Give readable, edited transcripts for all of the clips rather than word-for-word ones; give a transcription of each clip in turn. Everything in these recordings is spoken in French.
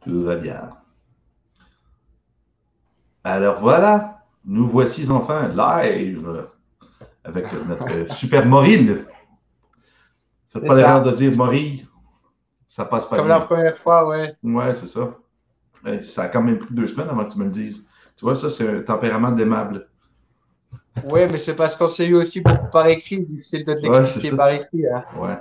Tout va bien. Alors voilà, nous voici enfin live avec notre super Maureen. Faites C'est pas l'erreur ça. de dire Maureen, ça passe pas Comme la bien. première fois, ouais. Ouais, c'est ça. Ça a quand même pris 2 semaines avant que tu me le dises. Tu vois, ça, c'est un tempérament d'aimable. Ouais, mais c'est parce qu'on s'est eu aussi beaucoup par écrit. Difficile de te Ouais, c'est l'expliquer ça. par écrit, hein. Ouais.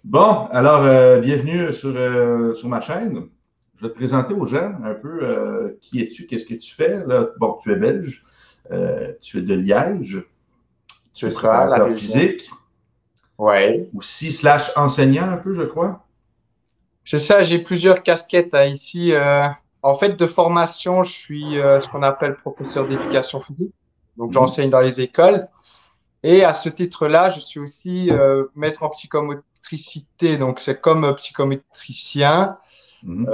Bon, alors, bienvenue sur ma chaîne. Je vais te présenter aux gens un peu qui es-tu, qu'est-ce que tu fais. Là. Bon, tu es belge, tu es de Liège, tu C'est es ça, la préparateur région. physique, Ouais. aussi slash enseignant un peu, je crois. C'est ça, j'ai plusieurs casquettes hein, ici. En fait, de formation, je suis ce qu'on appelle professeur d'éducation physique. Donc, Mhm, j'enseigne dans les écoles. Et à ce titre-là, je suis aussi maître en psychomotricité. Donc, c'est comme psychométricien. mhm,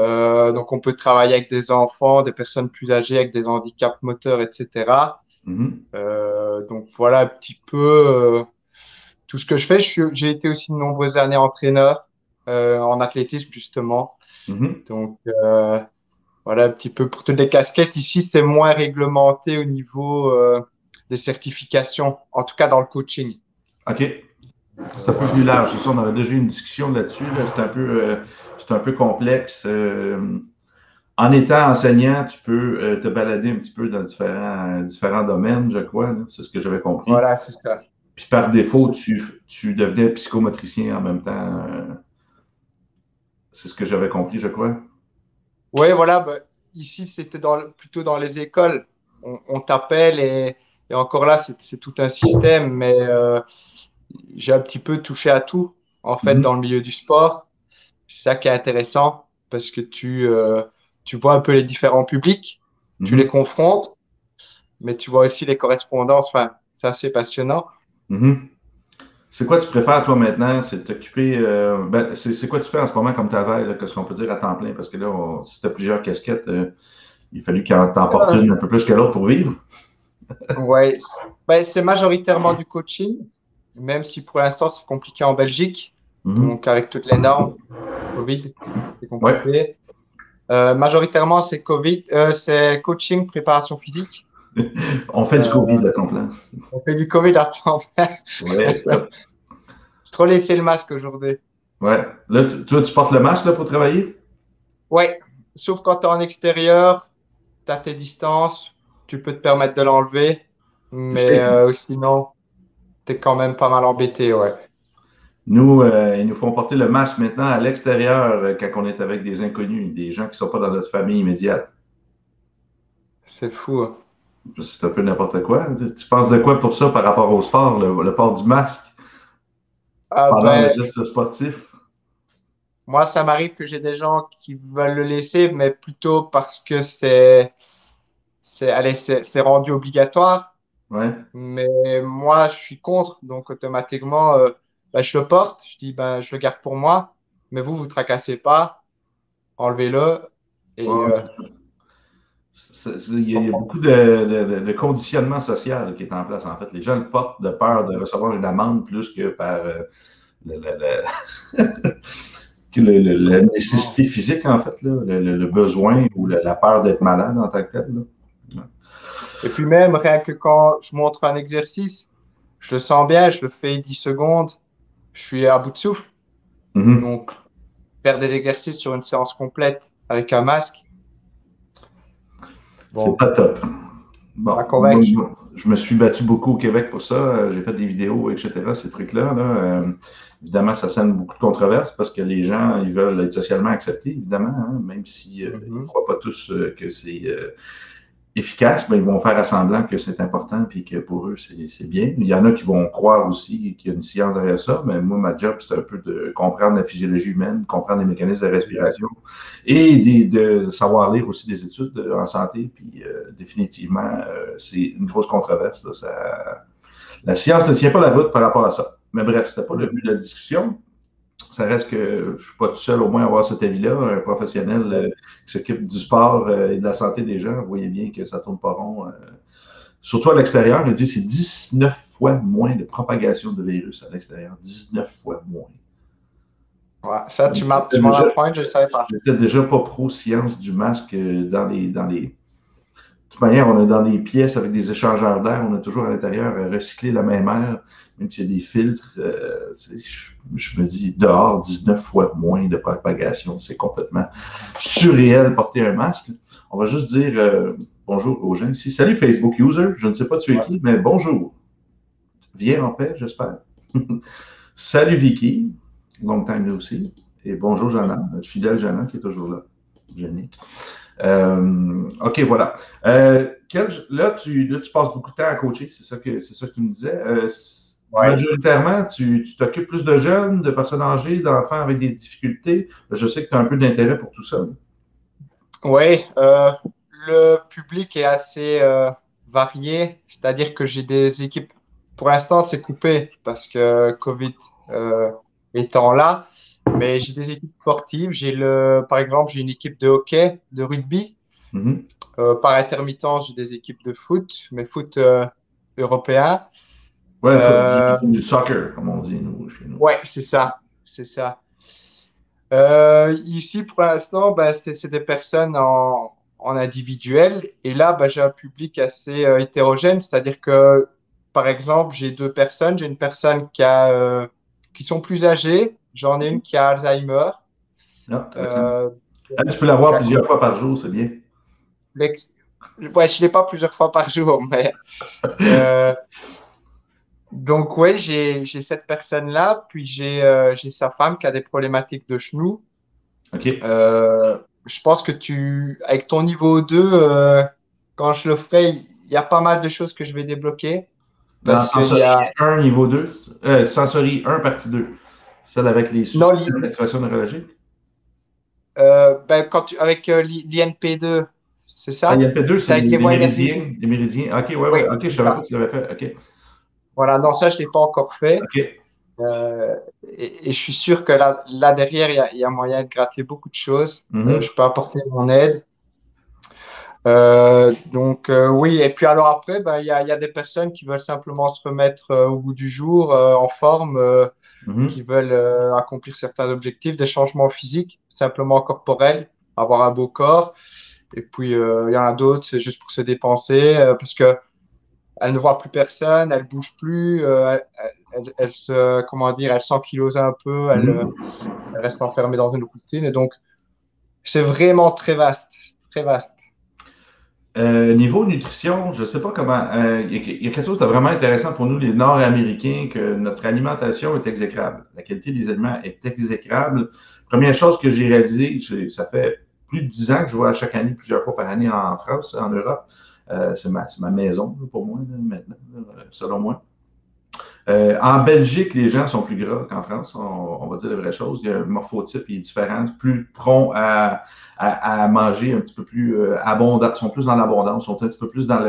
Donc, on peut travailler avec des enfants, des personnes plus âgées, avec des handicaps moteurs, etc. mhm, Donc voilà un petit peu tout ce que je fais. J'ai été aussi de nombreuses années entraîneur en athlétisme justement. mhm. Donc voilà un petit peu pour toutes les casquettes. Ici, c'est moins réglementé au niveau des certifications, en tout cas dans le coaching. OK. C'est un peu plus Voilà. large. C'est ça, on avait déjà eu une discussion là-dessus. Là. C'est un peu complexe. En étant enseignant, tu peux te balader un petit peu dans différents domaines, je crois. Là. C'est ce que j'avais compris. Voilà, c'est ça. Puis par défaut, tu devenais psychomotricien en même temps. C'est ce que j'avais compris, je crois. Oui, voilà. Bah, ici, c'était plutôt dans les écoles. On t'appelle et encore là, c'est tout un système, mais j'ai un petit peu touché à tout, en fait, Mhm, dans le milieu du sport. C'est ça qui est intéressant parce que tu vois un peu les différents publics, tu les mhm, confrontes, mais tu vois aussi les correspondances. Enfin, c'est assez passionnant. mhm. C'est quoi tu préfères, toi, maintenant? C'est de t'occuper. C'est quoi tu fais en ce moment comme travail, là, qu'est-ce qu'on peut dire à temps plein? Parce que là, si tu as plusieurs casquettes, il a fallu qu'il t'en porte Euh, une un peu plus que l'autre pour vivre. ouais, ben, c'est majoritairement du coaching, même si pour l'instant c'est compliqué en Belgique. Mhm. Donc, avec toutes les normes, Covid, c'est Ouais. compliqué. Majoritairement, c'est coaching, préparation physique. On fait du COVID Euh, à ton plan. on fait du Covid à temps plein. Ouais, top. J'ai trop laissé le masque aujourd'hui. Ouais. Là, toi, tu portes le masque là, pour travailler? Ouais, sauf quand tu es en extérieur, tu as tes distances, tu peux te permettre de l'enlever, mais OK. sinon, tu es quand même pas mal embêté, ouais. Nous, ils nous font porter le masque maintenant à l'extérieur quand on est avec des inconnus, des gens qui ne sont pas dans notre famille immédiate. C'est fou, hein. C'est un peu n'importe quoi. Tu penses de quoi pour ça par rapport au sport, le port du masque Ah pendant le ben, geste sportif? moi, ça m'arrive que j'ai des gens qui veulent le laisser, mais plutôt parce que allez, c'est rendu obligatoire. Ouais. Mais moi, je suis contre, donc automatiquement, ben, je le porte. Je dis, ben, je le garde pour moi, mais vous tracassez pas, enlevez-le. Et Ouais, il y a beaucoup de conditionnement social qui est en place, en fait. Les gens le portent de peur de recevoir une amende plus que par le, le- la nécessité physique, en fait, là, le besoin ou la peur d'être malade en tant que tel. Là. Ouais. Et puis même, rien que quand je montre un exercice, je le sens bien, je le fais 10 secondes, je suis à bout de souffle. Mhm. Donc, faire des exercices sur une séance complète avec un masque, C'est bon, pas top. Bon, pas convaincu. je me suis battu beaucoup au Québec pour ça. J'ai fait des vidéos, etc., ces trucs-là. Là. Évidemment, ça sème beaucoup de controverses parce que les gens, ils veulent être socialement acceptés, évidemment, hein, même si ils ne Mhm. croient pas tous que c'est efficace, mais ils vont faire à semblant que c'est important et que pour eux, c'est bien. Il y en a qui vont croire aussi qu'il y a une science derrière ça, mais moi, ma job, c'est un peu de comprendre la physiologie humaine, comprendre les mécanismes de Exact. respiration et de savoir lire aussi des études en santé. Puis définitivement, c'est une grosse controverse. Là, la science ne tient pas la route par rapport à ça. Mais bref, c'était pas le but de la discussion. Ça reste que je ne suis pas tout seul au moins à avoir cet avis-là. Un professionnel qui s'occupe du sport et de la santé des gens, vous voyez bien que ça ne tourne pas rond. Surtout à l'extérieur, il dit que c'est 19 fois moins de propagation de virus à l'extérieur. 19 fois moins. Ouais, ça, tu m'en apprends, je ne savais pas. J'étais déjà pas pro-science du masque de toute manière, on est dans des pièces avec des échangeurs d'air, on a toujours à l'intérieur recyclé la même air, même s'il y a des filtres. Je me dis, dehors, 19 fois moins de propagation. C'est complètement surréel porter un masque. On va juste dire bonjour aux gens ici. Salut Facebook user, je ne sais pas tu es qui, mais bonjour. Viens en paix, j'espère. Salut Vicky, long time no see. Et bonjour Jana, notre fidèle Jana qui est toujours là. Génique. OK, voilà. Là, tu passes beaucoup de temps à coacher, c'est ça que tu me disais. Majoritairement, tu t'occupes plus de jeunes, de personnes âgées, d'enfants avec des difficultés. Je sais que tu as un peu d'intérêt pour tout ça. Oui, le public est assez varié, c'est-à-dire que j'ai des équipes, pour l'instant c'est coupé parce que Covid étant là, mais j'ai des équipes sportives, par exemple j'ai une équipe de hockey, de rugby, Mm-hmm. par intermittence j'ai des équipes de foot, mais foot européen. Ouais, Euh, du soccer, comme on dit nous, chez nous. ouais, c'est ça, c'est ça. Ici, pour l'instant, ben, c'est des personnes en individuel. Et là, ben, j'ai un public assez hétérogène. C'est-à-dire que, par exemple, j'ai deux personnes. J'ai une personne qui sont plus âgées. J'en ai une qui a Alzheimer. Ah, intéressant. Euh, Ah, tu peux l'avoir qui a plusieurs fois par jour, c'est bien. complexe. Ouais, je ne l'ai pas plusieurs fois par jour, mais euh, donc ouais, j'ai cette personne-là. Puis j'ai sa femme qui a des problématiques de genoux. OK. Je pense que avec ton niveau 2, quand je le ferai, il y a pas mal de choses que je vais débloquer Dans parce qu'il y Sensory a, 1, niveau 2, Sensory 1, partie 2, celle avec les non, soucis d'activation neurologique. ben, avec l'INP2, c'est Ah, ça? IMP2, c'est C'est avec les les voies énergétiques. méridiens. Les méridiens. OK, ouais, Oui, ouais. OK, je c'est savais pas ça. que tu l'avais fait. OK. Voilà, non, ça, je ne l'ai pas encore fait. OK. Et je suis sûr que là derrière, il y a moyen de gratter beaucoup de choses. Mhm. Je peux apporter mon aide. Donc oui, et puis alors après, ben, il y a des personnes qui veulent simplement se remettre au goût du jour, en forme, Mhm. qui veulent accomplir certains objectifs, des changements physiques, simplement corporels, avoir un beau corps. Et puis il y en a d'autres, c'est juste pour se dépenser, parce que elles ne voient plus personne, elles bougent plus, elles se, comment dire, elles s'ankylosent un peu, Mhm. elles restent enfermées dans une routine. Et donc c'est vraiment très vaste, très vaste. Niveau nutrition, je ne sais pas comment. Il y a quelque chose de vraiment intéressant pour nous, les Nord-Américains, que notre alimentation est exécrable. La qualité des aliments est exécrable. Première chose que j'ai réalisée, ça fait plus de 10 ans que je vais à chaque année, plusieurs fois par année en France, en Europe. C'est ma maison pour moi, là, maintenant, là, selon moi. En Belgique, les gens sont plus gras qu'en France, on va dire la vraie chose. Il y a un morphotype qui est différent, plus prompt à manger un petit peu plus abondant, sont plus dans l'abondance, sont un petit peu plus dans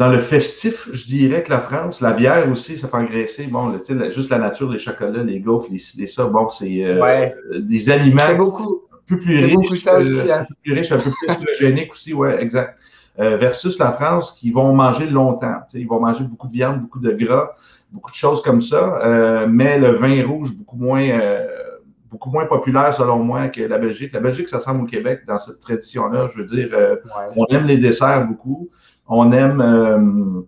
le festif, je dirais que la France, la bière aussi, ça fait engraisser. Bon, juste la nature, les chocolats, les gaufres, les ça, bon, c'est Ouais, des aliments c'est beaucoup. plus C'est beaucoup riches, ça aussi, hein. un peu plus estrogéniques aussi, ouais, exact. Versus la France, qui vont manger longtemps. Ils vont manger beaucoup de viande, beaucoup de gras, beaucoup de choses comme ça, mais le vin rouge, beaucoup moins populaire selon moi que la Belgique. La Belgique, ça ressemble au Québec dans cette tradition-là. Je veux dire, Ouais. on aime les desserts beaucoup, on aime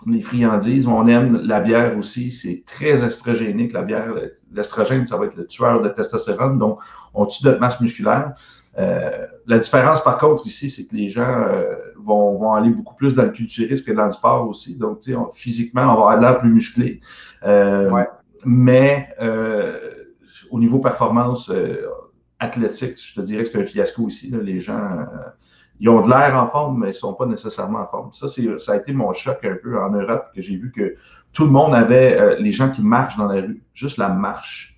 les friandises, on aime la bière aussi. C'est très estrogénique, la bière. L'estrogène, ça va être le tueur de testostérone, donc on tue notre masse musculaire. La différence, par contre, ici, c'est que les gens vont aller beaucoup plus dans le culturisme que dans le sport aussi. Donc, physiquement, on va avoir l'air plus musclé. Ouais. Mais au niveau performance athlétique, je te dirais que c'est un fiasco ici. Là. Les gens, ils ont de l'air en forme, mais ils ne sont pas nécessairement en forme. Ça a été mon choc un peu en Europe, que j'ai vu que tout le monde avait, les gens qui marchent dans la rue, juste la marche.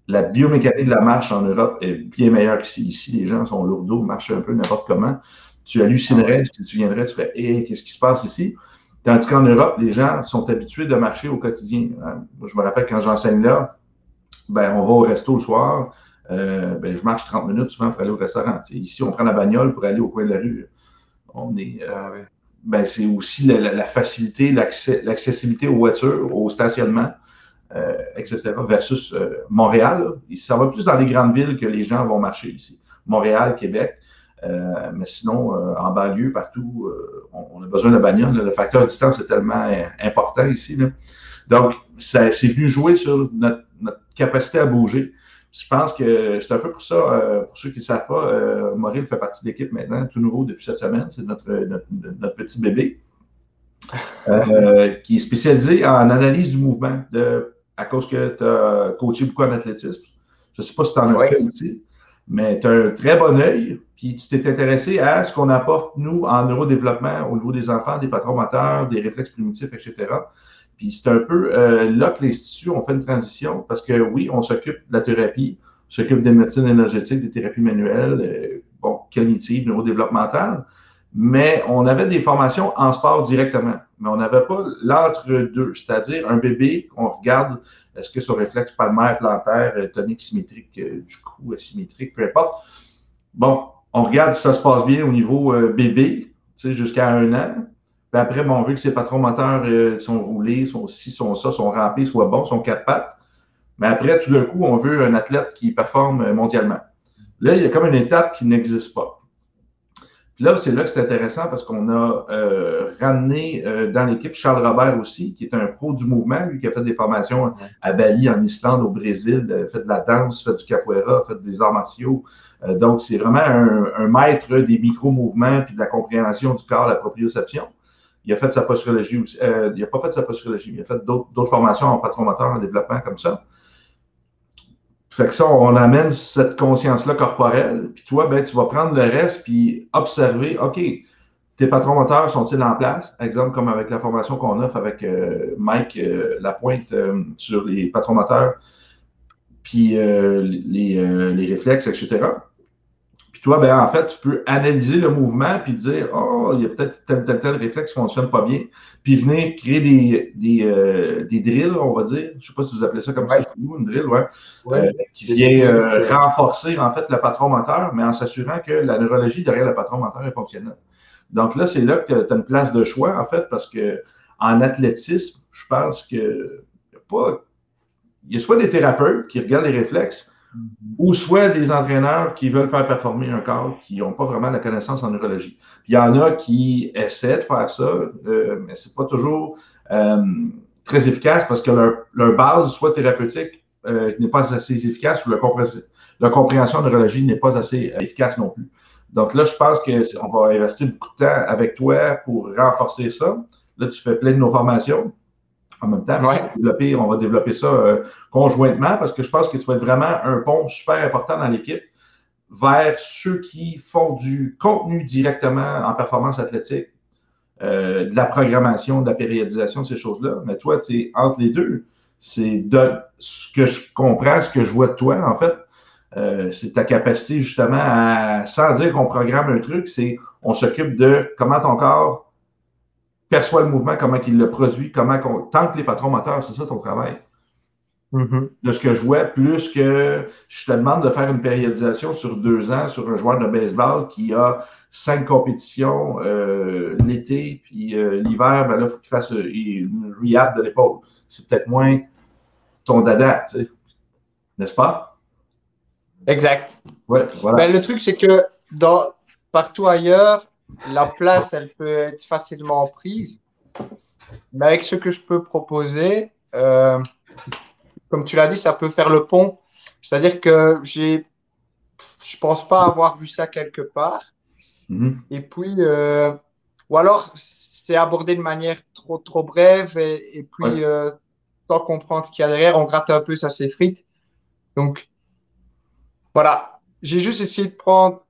La biomécanique de la marche en Europe est bien meilleure qu'ici. Ici, les gens sont lourdeaux, marchent un peu n'importe comment. Tu Ah ouais. hallucinerais si tu viendrais, tu ferais hey, qu'est-ce qui se passe ici? Tandis qu'en Europe, les gens sont habitués de marcher au quotidien. Moi, je me rappelle quand j'enseigne là, ben, on va au resto le soir, ben, je marche 30 minutes souvent pour aller au restaurant. T'sais, ici, on prend la bagnole pour aller au coin de la rue. On est, Ah ouais. ben, c'est aussi la facilité, l'accessibilité aux voitures, au stationnement. etc., versus Montréal. Là. Ça va plus dans les grandes villes que les gens vont marcher ici. Montréal, Québec. Mais sinon, en banlieue, partout, on a besoin de bagnole. Le facteur distance est tellement important ici. Là. Donc, c'est venu jouer sur notre capacité à bouger. Je pense que c'est un peu pour ça, pour ceux qui ne savent pas, Maureen fait partie de l'équipe maintenant, tout nouveau depuis cette semaine. C'est notre petit bébé qui est spécialisé en analyse du mouvement à cause que tu as coaché beaucoup en athlétisme. Je ne sais pas si tu en as fait aussi, mais tu as un très bon œil, puis tu t'es intéressé à ce qu'on apporte, nous, en neurodéveloppement au niveau des enfants, des patrons moteurs, des réflexes primitifs, etc. Puis c'est un peu là que l'Institut, on fait une transition parce que oui, on s'occupe de la thérapie, on s'occupe des médecines énergétiques, des thérapies manuelles, cognitives, neurodéveloppementales, mais on avait des formations en sport directement. Mais on n'avait pas l'entre-deux, c'est-à-dire un bébé, on regarde est-ce que son réflexe palmaire, plantaire, tonique, symétrique, du cou, asymétrique, peu importe. Bon, on regarde si ça se passe bien au niveau bébé, tu sais, jusqu'à 1 an. Puis après, bon, on veut que ses patrons moteurs sont roulés, sont ci, sont ça, sont rampés, soient bons, sont 4 pattes. Mais après, tout d'un coup, on veut un athlète qui performe mondialement. Là, il y a comme une étape qui n'existe pas. Puis là, c'est là que c'est intéressant parce qu'on a ramené dans l'équipe Charles Robert aussi, qui est un pro du mouvement, lui qui a fait des formations à Bali, en Islande, au Brésil, fait de la danse, fait du capoeira, fait des arts martiaux. Donc, c'est vraiment un maître des micro-mouvements puis de la compréhension du corps, la proprioception. Il a fait sa posturologie aussi. Il n'a pas fait sa posturologie, il a fait d'autres formations en patron-moteur, en développement comme ça. Fait que ça, on amène cette conscience-là corporelle, puis toi, ben, tu vas prendre le reste, puis observer, OK, tes patrons moteurs sont-ils en place? Exemple, comme avec la formation qu'on offre avec Mike Lapointe sur les patrons moteurs, puis les réflexes, etc. Puis toi, ben, en fait, tu peux analyser le mouvement, puis dire, oh, il y a peut-être tel réflexe qui ne fonctionne pas bien, puis venir créer des drills, on va dire. Je ne sais pas si vous appelez ça comme ça chez nous, une drill, qui vient renforcer, en fait, le patron moteur, mais en s'assurant que la neurologie derrière le patron moteur est fonctionnelle. Donc là, c'est là que tu as une place de choix, en fait, parce que en athlétisme, je pense que il y a soit des thérapeutes qui regardent les réflexes, ou soit des entraîneurs qui veulent faire performer un corps qui n'ont pas vraiment la connaissance en neurologie. Puis il y en a qui essaient de faire ça, mais c'est pas toujours très efficace parce que leur base, soit thérapeutique, n'est pas assez efficace ou leur compréhension en neurologie n'est pas assez efficace non plus. Donc là, je pense qu'on va investir beaucoup de temps avec toi pour renforcer ça. Là, tu fais plein de nos formations. En même temps, on va développer ça conjointement parce que je pense que tu vas être vraiment un pont super important dans l'équipe vers ceux qui font du contenu directement en performance athlétique, de la programmation, de la périodisation, ces choses-là. Mais toi, tu es entre les deux. C'est de ce que je comprends, ce que je vois de toi, en fait, c'est ta capacité justement à, sans dire qu'on programme un truc, c'est on s'occupe de comment ton corps perçoit le mouvement, comment il le produit, tant que les patrons moteurs, c'est ça ton travail. De ce que je vois, plus que je te demande de faire une périodisation sur 2 ans sur un joueur de baseball qui a 5 compétitions l'été, puis l'hiver, ben là, il faut qu'il fasse une rehab de l'épaule. C'est peut-être moins ton dada, tu sais. N'est-ce pas? Exact. Ouais, voilà. Ben, le truc, c'est que partout ailleurs, la place, elle peut être facilement prise. Mais avec ce que je peux proposer, comme tu l'as dit, ça peut faire le pont. C'est-à-dire que je pense pas avoir vu ça quelque part. Et puis, ou alors, c'est abordé de manière trop brève et puis, sans comprendre ce qu'il y a derrière, on gratte un peu, ça s'effrite. Donc, voilà. J'ai juste essayé de prendre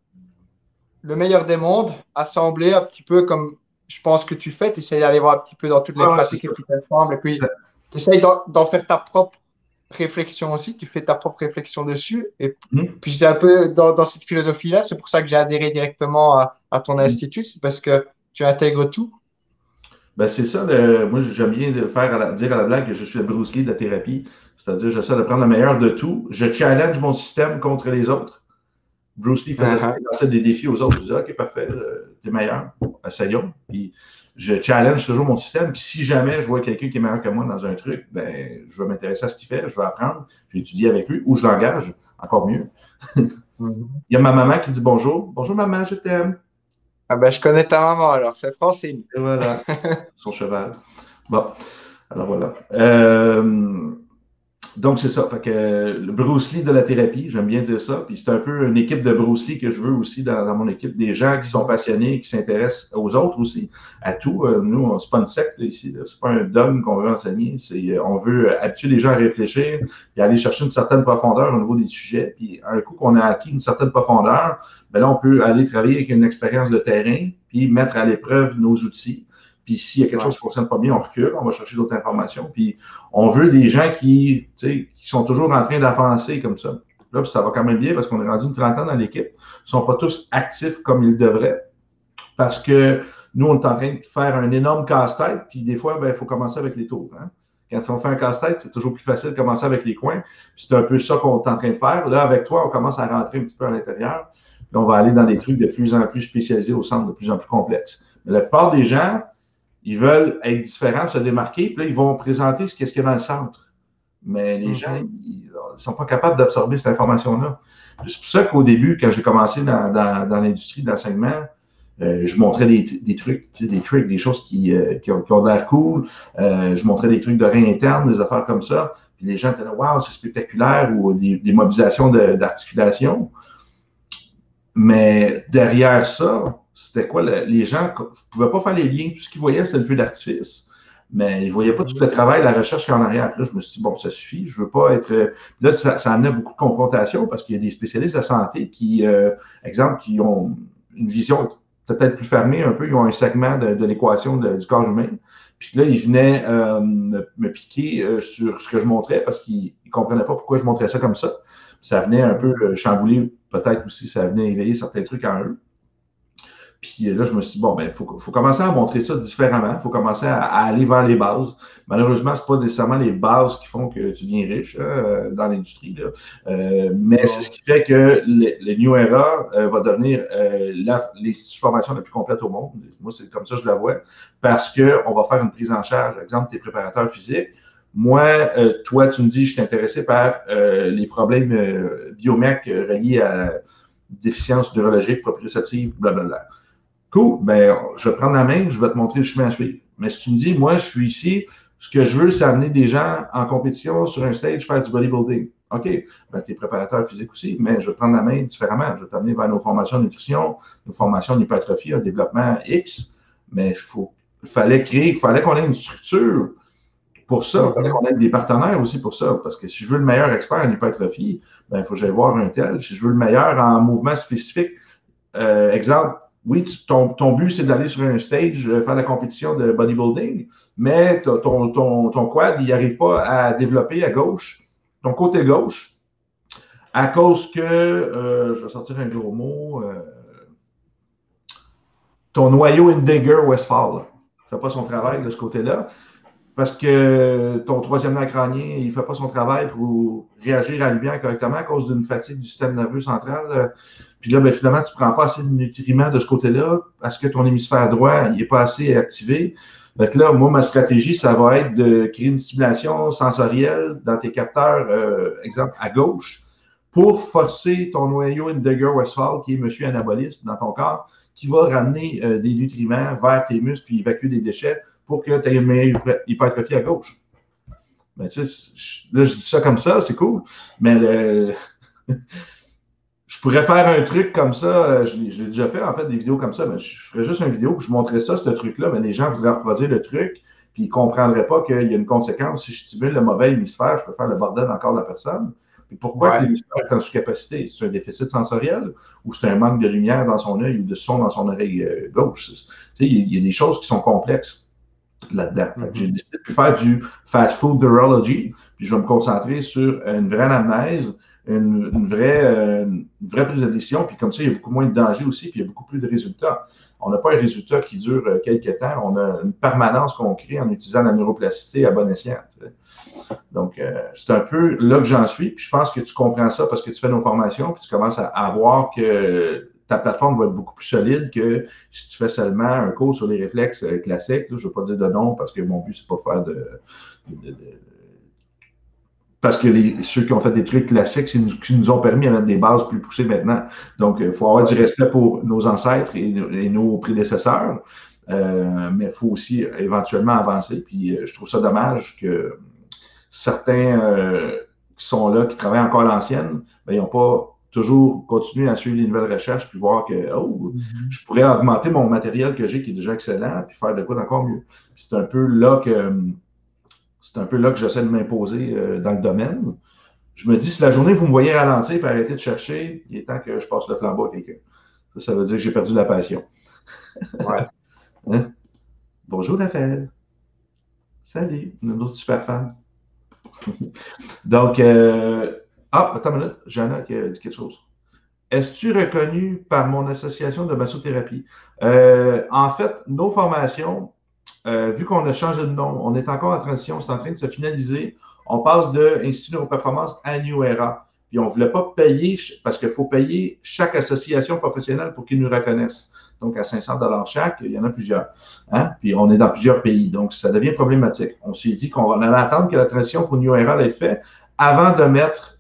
le meilleur des mondes, assembler un petit peu comme je pense que tu fais. Tu essayes d'aller voir un petit peu dans toutes les pratiques et puis t'informes. Et puis, tu essayes d'en faire ta propre réflexion aussi. Tu fais ta propre réflexion dessus. Et puis, c'est un peu dans cette philosophie-là. C'est pour ça que j'ai adhéré directement à ton institut. C'est parce que tu intègres tout. Ben c'est ça. Moi, j'aime bien dire à la blague que je suis le Bruce Lee de la thérapie. C'est-à-dire, j'essaie de prendre le meilleur de tout. Je challenge mon système contre les autres. Bruce Lee faisait ça, il lançait des défis aux autres. Je disais, OK, parfait, t'es meilleur, essayons. Puis je challenge toujours mon système. Puis si jamais je vois quelqu'un qui est meilleur que moi dans un truc, ben, je vais m'intéresser à ce qu'il fait, je vais apprendre, je vais étudier avec lui, ou je l'engage, encore mieux. Il y a ma maman qui dit bonjour. Bonjour maman, je t'aime. Ah ben, je connais ta maman alors, c'est Francine. Et voilà, son cheval. Bon, alors voilà. Donc, c'est ça. Fait que le Bruce Lee de la thérapie, j'aime bien dire ça. Puis c'est un peu une équipe de Bruce Lee que je veux aussi dans mon équipe. Des gens qui sont passionnés, qui s'intéressent aux autres aussi, à tout. Nous, c'est pas une secte là, ici. C'est pas un dogme qu'on veut enseigner. On veut habituer les gens à réfléchir et aller chercher une certaine profondeur au niveau des sujets. Puis un coup qu'on a acquis une certaine profondeur, ben là, on peut aller travailler avec une expérience de terrain puis mettre à l'épreuve nos outils. Puis s'il y a quelque chose qui ne fonctionne pas bien, on recule, on va chercher d'autres informations. Puis on veut des gens qui sont toujours en train d'avancer comme ça. Là, ça va quand même bien parce qu'on est rendu une trentaine dans l'équipe. Ils ne sont pas tous actifs comme ils devraient parce que nous, on est en train de faire un énorme casse-tête. Puis des fois, il faut commencer avec les tours. Hein? Quand on fait un casse-tête, c'est toujours plus facile de commencer avec les coins. Puis c'est un peu ça qu'on est en train de faire. Là, avec toi, on commence à rentrer un petit peu à l'intérieur. Puis on va aller dans des trucs de plus en plus spécialisés au centre, de plus en plus complexes. Mais la plupart des gens, ils veulent être différents, se démarquer, puis là, ils vont présenter ce qu'il y a dans le centre. Mais les gens, ils ne sont pas capables d'absorber cette information-là. C'est pour ça qu'au début, quand j'ai commencé dans l'industrie de l'enseignement, je montrais des trucs, des tricks, des choses qui ont l'air cool. Je montrais des trucs de réinterne, des affaires comme ça. Puis les gens étaient là, waouh, c'est spectaculaire, ou des mobilisations d'articulation. Mais derrière ça, c'était quoi? Les gens ne pouvaient pas faire les liens. Tout ce qu'ils voyaient, c'était le feu d'artifice. Mais ils ne voyaient pas tout le travail, la recherche qu'il y a en arrière. Puis là, je me suis dit, bon, ça suffit. Je ne veux pas être. Là, ça amenait beaucoup de confrontations parce qu'il y a des spécialistes de santé qui, exemple, qui ont une vision peut-être plus fermée un peu. Ils ont un segment de l'équation du corps humain. Puis là, ils venaient me piquer sur ce que je montrais parce qu'ils ne comprenaient pas pourquoi je montrais ça comme ça. Puis ça venait un peu chambouler, peut-être aussi, ça venait éveiller certains trucs en eux. Puis là, je me suis dit, bon, ben, il faut commencer à montrer ça différemment. Il faut commencer à aller vers les bases. Malheureusement, ce n'est pas nécessairement les bases qui font que tu deviens riche dans l'industrie. Mais c'est ce qui fait que le New Era va devenir l'institut de formation la plus complète au monde. Moi, c'est comme ça que je la vois. Parce qu'on va faire une prise en charge. Par exemple, tes préparateurs physiques. Moi, toi, tu me dis, je suis intéressé par les problèmes biomèques reliés à déficience neurologique, proprioceptive, blablabla. Cool, ben, je vais te prendre la main, je vais te montrer le chemin à suivre. Mais si tu me dis, moi, je suis ici, ce que je veux, c'est amener des gens en compétition sur un stage, faire du bodybuilding. OK, ben, tu es préparateur physique aussi, mais je vais te prendre la main différemment. Je vais t'amener vers nos formations de nutrition, nos formations d'hypertrophie, un développement X. Mais il fallait qu'on ait une structure pour ça. Il fallait qu'on ait des partenaires aussi pour ça. Parce que si je veux le meilleur expert en hypertrophie, ben, il faut que j'aille voir un tel. Si je veux le meilleur en mouvement spécifique, exemple, oui, ton but, c'est d'aller sur un stage, faire la compétition de bodybuilding, mais ton quad, il n'arrive pas à développer à gauche, ton côté gauche, à cause que, je vais sortir un gros mot, ton noyau Indinger-Westphal ne fait pas son travail de ce côté-là, parce que ton troisième nerf crânien, il ne fait pas son travail pour réagir à la lumière correctement à cause d'une fatigue du système nerveux central. Puis là, ben, finalement, tu ne prends pas assez de nutriments de ce côté-là parce que ton hémisphère droit n'est pas assez activé. Donc là, moi, ma stratégie, ça va être de créer une stimulation sensorielle dans tes capteurs, exemple, à gauche, pour forcer ton noyau Indinger-Westphal, qui est monsieur anabolisme dans ton corps, qui va ramener des nutriments vers tes muscles puis évacuer des déchets pour que tu aies une meilleure hypertrophie à gauche. Ben, tu sais, là, je dis ça comme ça, c'est cool, mais je pourrais faire un truc comme ça, je l'ai déjà fait, en fait, des vidéos comme ça, mais je ferais juste une vidéo, puis je montrais ça, ce truc-là, mais les gens voudraient reproduire le truc, puis ils ne comprendraient pas qu'il y a une conséquence. Si je stimule le mauvais hémisphère, je peux faire le bordel encore de la personne. Puis pourquoi l'hémisphère est en sous-capacité? C'est un déficit sensoriel ou c'est un manque de lumière dans son œil ou de son dans son oreille gauche? Tu sais, il y a des choses qui sont complexes là-dedans. J'ai décidé de plus faire du fast food neurology, puis je vais me concentrer sur une vraie anamnèse une vraie prise de décision. Puis comme ça, il y a beaucoup moins de danger aussi, puis il y a beaucoup plus de résultats. On n'a pas un résultat qui dure quelques temps. On a une permanence qu'on crée en utilisant la neuroplasticité à bon escient. Donc, c'est un peu là que j'en suis. Puis je pense que tu comprends ça parce que tu fais nos formations, puis tu commences à voir que ta plateforme va être beaucoup plus solide que si tu fais seulement un cours sur les réflexes classiques. Là, je ne veux pas dire de nom parce que mon but, c'est pas faire parce que ceux qui ont fait des trucs classiques, c'est qui nous ont permis de mettre des bases plus poussées maintenant. Donc, il faut avoir du respect pour nos ancêtres et nos prédécesseurs, mais il faut aussi éventuellement avancer. Puis, je trouve ça dommage que certains qui sont là, qui travaillent encore à l'ancienne, ben, ils n'ont pas toujours continué à suivre les nouvelles recherches puis voir que je pourrais augmenter mon matériel que j'ai qui est déjà excellent puis faire de quoi d'encore mieux. Puis c'est un peu là que j'essaie de m'imposer dans le domaine. Je me dis, si la journée, vous me voyez ralentir et arrêter de chercher, il est temps que je passe le flambeau à quelqu'un. Ça veut dire que j'ai perdu la passion. Ouais. Hein? Bonjour, Raphaël. Salut, une autre super fan. Donc, attends une minute, Jana qui a dit quelque chose. Es-tu reconnu par mon association de massothérapie? En fait, nos formations, vu qu'on a changé de nom, on est encore en transition, c'est en train de se finaliser. On passe de Institut Neuroperformance à New Era. Puis on ne voulait pas payer, parce qu'il faut payer chaque association professionnelle pour qu'ils nous reconnaissent. Donc, à 500 $ chaque, il y en a plusieurs. Hein? Puis on est dans plusieurs pays, donc ça devient problématique. On s'est dit qu'on allait attendre que la transition pour New Era ait fait avant de mettre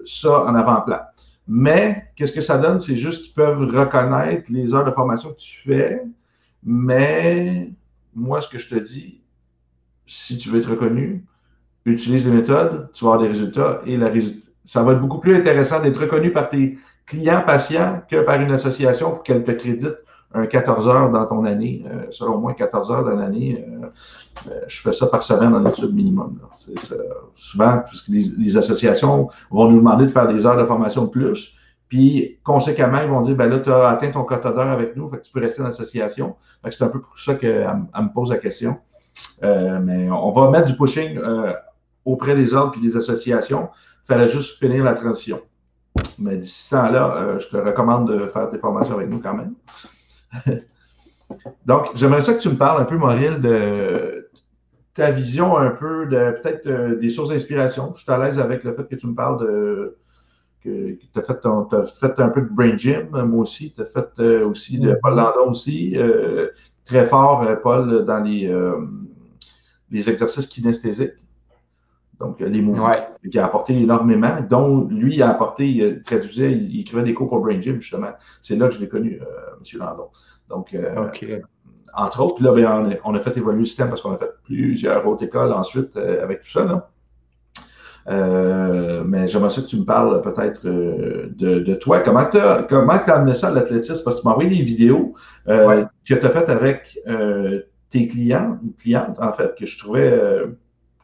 ça en avant-plan. Mais, qu'est-ce que ça donne? C'est juste qu'ils peuvent reconnaître les heures de formation que tu fais, mais moi, ce que je te dis, si tu veux être reconnu, utilise les méthodes, tu vas avoir des résultats et ça va être beaucoup plus intéressant d'être reconnu par tes clients, patients, que par une association pour qu'elle te crédite un 14 heures dans ton année. Selon moi, 14 heures dans l'année, je fais ça par semaine en études minimum. Souvent, puisque les associations vont nous demander de faire des heures de formation de plus, puis conséquemment, ils vont dire, ben là, tu as atteint ton quota d'heures avec nous, fait que tu peux rester dans l'association. C'est un peu pour ça qu'elle me pose la question. Mais on va mettre du pushing auprès des ordres et des associations. Il fallait juste finir la transition. Mais d'ici ce temps-là, je te recommande de faire tes formations avec nous quand même. Donc, j'aimerais ça que tu me parles un peu, Mauriel, de ta vision un peu de peut-être des sources d'inspiration. Je suis à l'aise avec le fait que tu me parles que tu as fait un peu de Brain Gym, moi aussi. Tu as fait aussi de Paul Landon aussi. Très fort, Paul, dans les exercices kinesthésiques. Donc, les mouvements, qui a apporté énormément, dont lui a apporté, il traduisait, il écrivait des cours pour Brain Gym, justement. C'est là que je l'ai connu, M. Landon. Donc, entre autres, puis là, ben, on a fait évoluer le système parce qu'on a fait plusieurs autres écoles ensuite avec tout ça. Là. Mais j'aimerais ça que tu me parles peut-être de toi. Comment tu as amené ça à l'athlétisme? Parce que tu m'as envoyé des vidéos que tu as faites avec tes clients, ou clientes, en fait, que je trouvais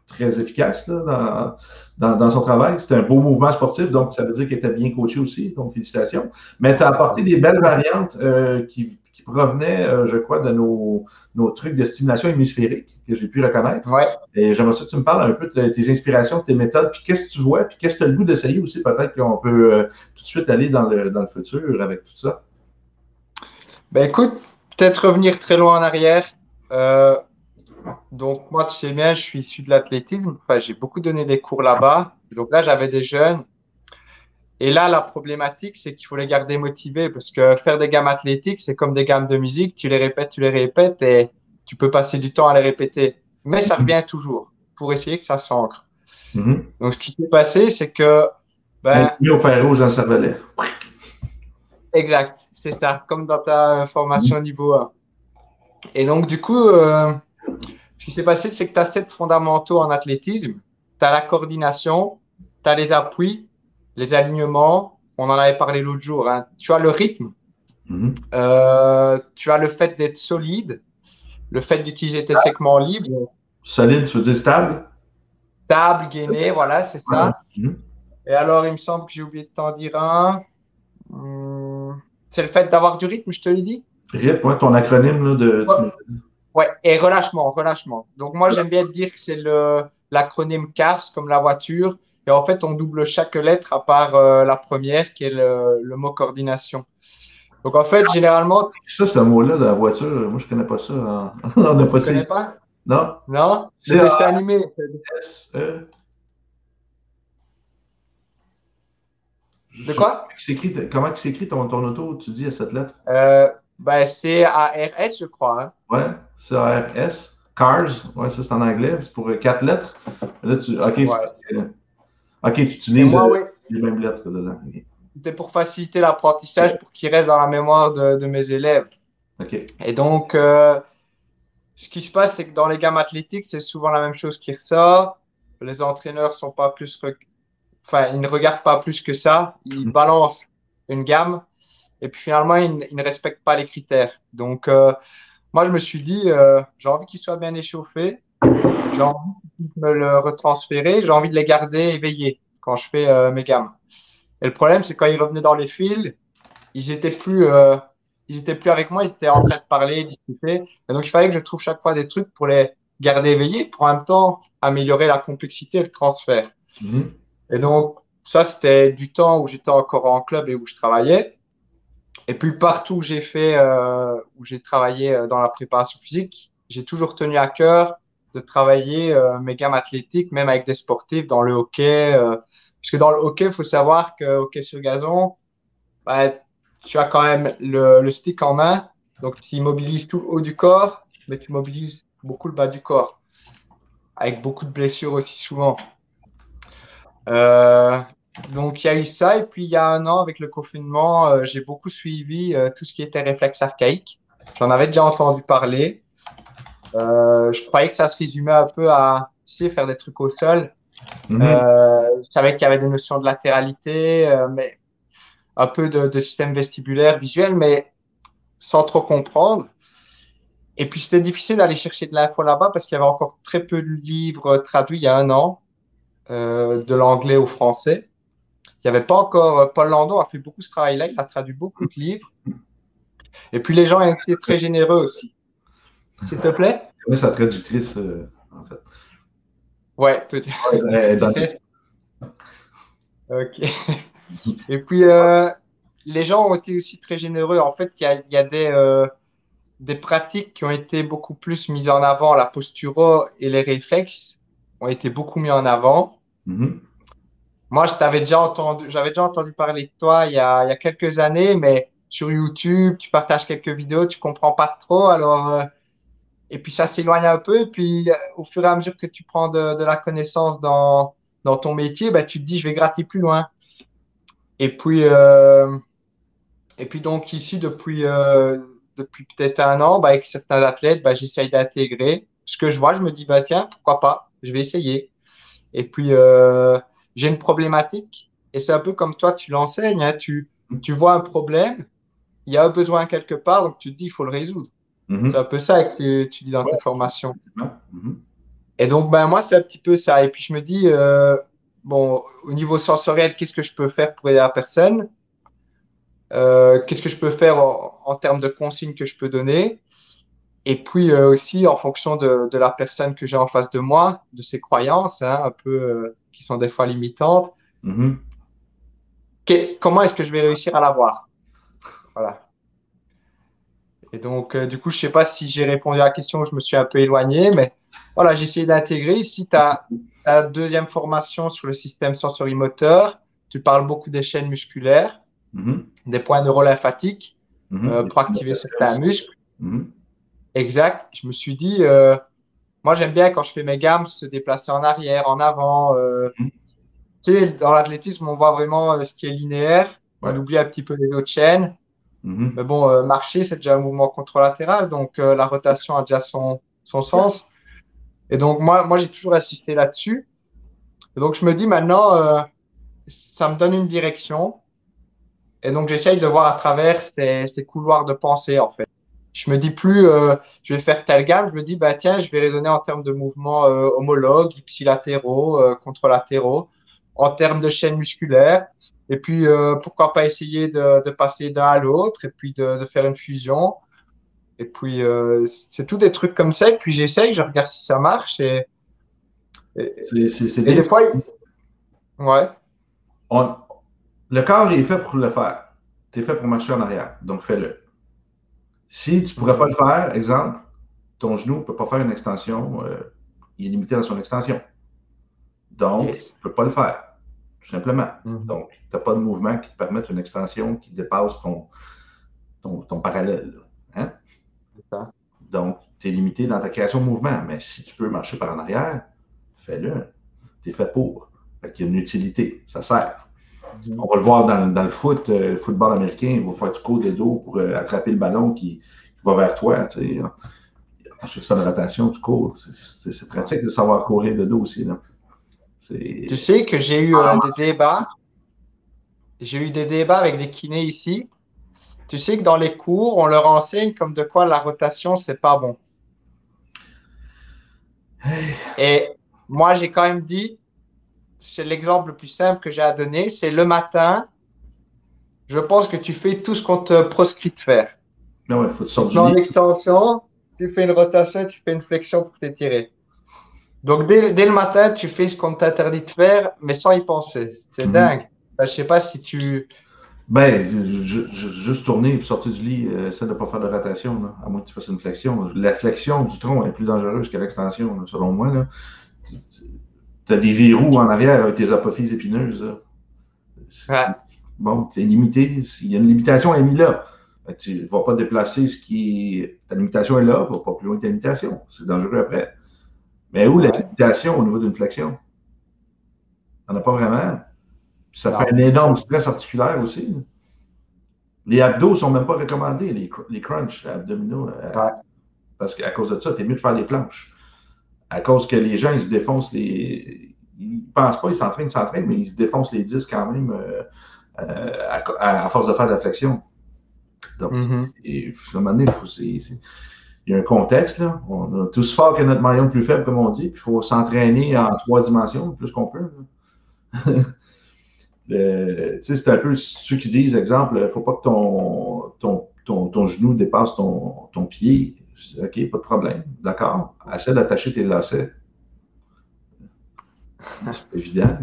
très efficace là, dans son travail. C'était un beau mouvement sportif, donc ça veut dire qu'il était bien coaché aussi, donc félicitations. Mais tu as apporté des belles variantes qui provenaient, je crois, de nos trucs de stimulation hémisphérique que j'ai pu reconnaître. Et j'aimerais ça que tu me parles un peu de tes inspirations, de tes méthodes, puis qu'est-ce que tu vois, puis qu'est-ce que tu as le goût d'essayer aussi, peut-être qu'on peut tout de suite aller dans le futur avec tout ça. Ben écoute, peut-être revenir très loin en arrière. Donc, moi, tu sais bien, je suis issu de l'athlétisme. Enfin, j'ai beaucoup donné des cours là-bas. Donc là, j'avais des jeunes. Et là, la problématique, c'est qu'il faut les garder motivés parce que faire des gammes athlétiques, c'est comme des gammes de musique. Tu les répètes et tu peux passer du temps à les répéter. Mais ça revient toujours pour essayer que ça s'ancre. Donc, ce qui s'est passé, c'est que... au fer rouge dans le cervelet. Exact, c'est ça, comme dans ta formation niveau 1. Et donc, du coup... ce qui s'est passé, c'est que tu as 7 fondamentaux en athlétisme. Tu as la coordination, tu as les appuis, les alignements. On en avait parlé l'autre jour. Hein. Tu as le rythme. Tu as le fait d'être solide, le fait d'utiliser tes segments libres. Solide, tu veux dire stable? Stable, gainé, voilà, c'est ça. Et alors, il me semble que j'ai oublié de t'en dire un. C'est le fait d'avoir du rythme, je te l'ai dit. Rythme, ton acronyme là, de... Ouais, et relâchement. Donc, moi, j'aime bien dire que c'est l'acronyme CARS, comme la voiture. Et en fait, on double chaque lettre à part la première qui est le mot coordination. Donc en fait, généralement, Ça, ce mot-là dans la voiture, moi, je connais pas ça. On n'a pas tu ça connais ici. pas? Non? Non? Le dessin C-A-S-E. animé. De quoi? Comment il s'écrit ton auto, tu dis à cette lettre? Ben, c'est ARS, je crois, hein. Ouais, C-A-R-S. Cars, ouais, ça c'est en anglais, c'est pour 4 lettres. Là, ok, c'est Ouais. parce que. Ok, tu Et utilises moi, oui, les mêmes lettres dedans. Ok. c'était pour faciliter l'apprentissage, pour qu'il reste dans la mémoire de mes élèves. Ok. Et donc, ce qui se passe, c'est que dans les gammes athlétiques, c'est souvent la même chose qui ressort. Les entraîneurs sont pas plus, enfin, ils ne regardent pas plus que ça. Ils balancent une gamme et puis finalement, ils ne respectent pas les critères. Donc, moi, je me suis dit, j'ai envie qu'ils soient bien échauffés, j'ai envie de me le retransférer, j'ai envie de les garder éveillés quand je fais mes gammes. Et le problème, c'est quand ils revenaient dans les fils, ils étaient plus, euh, ils étaient plus avec moi, ils étaient en train de parler, discuter. Et donc, il fallait que je trouve chaque fois des trucs pour les garder éveillés, pour en même temps améliorer la complexité et le transfert. Mhm. Et donc, ça, c'était du temps où j'étais encore en club et où je travaillais. Et puis, partout où j'ai travaillé dans la préparation physique, j'ai toujours tenu à cœur de travailler mes gammes athlétiques, même avec des sportifs dans le hockey. Parce que dans le hockey, il faut savoir que hockey sur gazon, bah, tu as quand même le stick en main, donc tu immobilises tout le haut du corps, mais tu mobilises beaucoup le bas du corps, avec beaucoup de blessures aussi souvent. Euh, donc il y a eu ça, et puis il y a un an, avec le confinement, j'ai beaucoup suivi tout ce qui était réflexe archaïque. J'en avais déjà entendu parler. Je croyais que ça se résumait un peu à, tu sais, faire des trucs au sol. Mhm. Je savais qu'il y avait des notions de latéralité, mais un peu de système vestibulaire, visuel, mais sans trop comprendre. Et puis, c'était difficile d'aller chercher de l'info là-bas parce qu'il y avait encore très peu de livres traduits il y a un an, de l'anglais au français. Il n'y avait pas encore. Paul Landon a fait beaucoup ce travail-là, il a traduit beaucoup de livres. Et puis, les gens ont été très généreux aussi. S'il te plaît? Comment sa traductrice, en fait. Ouais, peut-être. Ouais, dans les- Ok. Et puis, les gens ont été aussi très généreux. En fait, il y a des pratiques qui ont été beaucoup plus mises en avant. La posture et les réflexes ont été beaucoup mis en avant. Mhm. Moi, j'avais déjà entendu parler de toi il y a quelques années, mais sur YouTube, tu partages quelques vidéos, tu comprends pas trop. Alors, et puis ça s'éloigne un peu. Et puis, au fur et à mesure que tu prends de la connaissance dans ton métier, bah, tu te dis, je vais gratter plus loin. Et puis, euh, et puis donc ici, depuis peut-être un an, bah, avec certains athlètes, bah, j'essaye d'intégrer. Ce que je vois, je me dis, bah, tiens, pourquoi pas, je vais essayer. Et puis, j'ai une problématique, et c'est un peu comme toi, tu l'enseignes, hein, tu vois un problème, il y a un besoin quelque part, donc tu te dis, il faut le résoudre. C'est un Mhm. peu ça que tu dis dans Ouais, tes formations. effectivement. Mhm. Et donc, ben, moi, c'est un petit peu ça. Et puis, je me dis, bon, au niveau sensoriel, qu'est-ce que je peux faire pour aider la personne? Qu'est-ce que je peux faire en termes de consignes que je peux donner? Et puis aussi, en fonction de la personne que j'ai en face de moi, de ses croyances, hein, un peu qui sont des fois limitantes, Mhm. comment est-ce que je vais réussir à l'avoir? Voilà. Et donc, du coup, je sais pas si j'ai répondu à la question, je me suis un peu éloigné, mais voilà, j'ai essayé d'intégrer. Ici, tu as ta deuxième formation sur le système sensorimoteur. Tu parles beaucoup des chaînes musculaires, Mhm. des points neurolymphatiques Mhm. pour activer certains muscles. Mhm. Exact. Je me suis dit, moi, j'aime bien quand je fais mes gammes se déplacer en arrière, en avant. Mhm. Tu sais, dans l'athlétisme, on voit vraiment ce qui est linéaire. On Ouais. oublie un petit peu les autres chaînes. Mais Mhm. bon, marcher, c'est déjà un mouvement contralatéral, donc la rotation a déjà son Ouais. sens. Et donc, moi j'ai toujours insisté là-dessus. Et donc, je me dis maintenant, ça me donne une direction. Et donc, j'essaye de voir à travers ces couloirs de pensée, en fait. Je me dis plus, je vais faire telle gamme. Je me dis, bah, tiens, je vais raisonner en termes de mouvements homologues, ipsilatéraux, contralatéraux, en termes de chaîne musculaire. Et puis, pourquoi pas essayer de passer d'un à l'autre et puis de faire une fusion. Et puis, c'est tout des trucs comme ça. Et puis, j'essaye, je regarde si ça marche. Et, C'est et bien. des fois, Ouais. On- le corps est fait pour le faire. Tu es fait pour marcher en arrière, donc fais-le. Si tu ne pourrais pas le Mhm. faire, exemple, ton genou ne peut pas faire une extension, il est limité dans son extension. Donc, tu Yes. ne peux pas le faire, tout simplement. Mhm. Donc, tu n'as pas de mouvement qui te permette une extension qui dépasse ton parallèle. Hein? C'est ça. Donc, tu es limité dans ta création de mouvement. Mais si tu peux marcher par en arrière, fais-le. Tu es fait pour. Fait qu'il y a une utilité. Ça sert. Mhm. On va le voir dans le foot, football américain. Il va faire du coup de dos pour attraper le ballon qui va vers toi. Tu sais. Ensuite, ça, de rotation, tu cours. C'est pratique de savoir courir de dos aussi. Là. Tu C'est... sais que j'ai eu des débats avec des kinés ici. Tu sais que dans les cours, on leur enseigne comme de quoi la rotation, c'est pas bon. Et moi, j'ai quand même dit, c'est l'exemple le plus simple que j'ai à donner, c'est le matin, je pense que tu fais tout ce qu'on te proscrit de faire. Mais ouais, il faut que tu Tu sortes te du mets en lit. extension, tu fais une rotation, tu fais une flexion pour t'étirer. Donc, dès le matin, tu fais ce qu'on t'interdit de faire, mais sans y penser. C'est Mm-hmm. dingue. Je sais pas si tu... Ben, juste tourner et sortir du lit, essaie de ne pas faire de rotation, là, à moins que tu fasses une flexion. La flexion du tronc est plus dangereuse que l'extension, là, selon moi. Là. Tu as des verrous en arrière avec tes apophyses épineuses. Là. Ouais, Bon, tu es limité. Il y a une limitation, elle est mise là. Tu ne vas pas déplacer ce qui est. Ta limitation est là, va pas plus loin que ta limitation. C'est dangereux après. Mais où la ouais, limitation au niveau d'une flexion? Il n'y en a pas vraiment. Puis ça fait non, un c'est énorme vrai. stress articulaire aussi. Les abdos ne sont même pas recommandés, les crunchs abdominaux, Ouais, parce qu'à cause de ça, tu es mieux de faire les planches. À cause que les gens, ils se défoncent les. Ils ne pensent pas, ils s'entraînent, mais ils se défoncent les disques quand même à force de faire de la flexion. Donc, mhm. et, à un moment donné, il y a un contexte, là. On a tous fort que notre maillon le plus faible, comme on dit, puis il faut s'entraîner en Ouais, 3 dimensions, le plus qu'on peut. C'est un peu ceux qui disent, exemple, il ne faut pas que ton genou dépasse ton pied. Je dis, OK, pas de problème. D'accord. Essaie d'attacher tes lacets. C'est pas évident.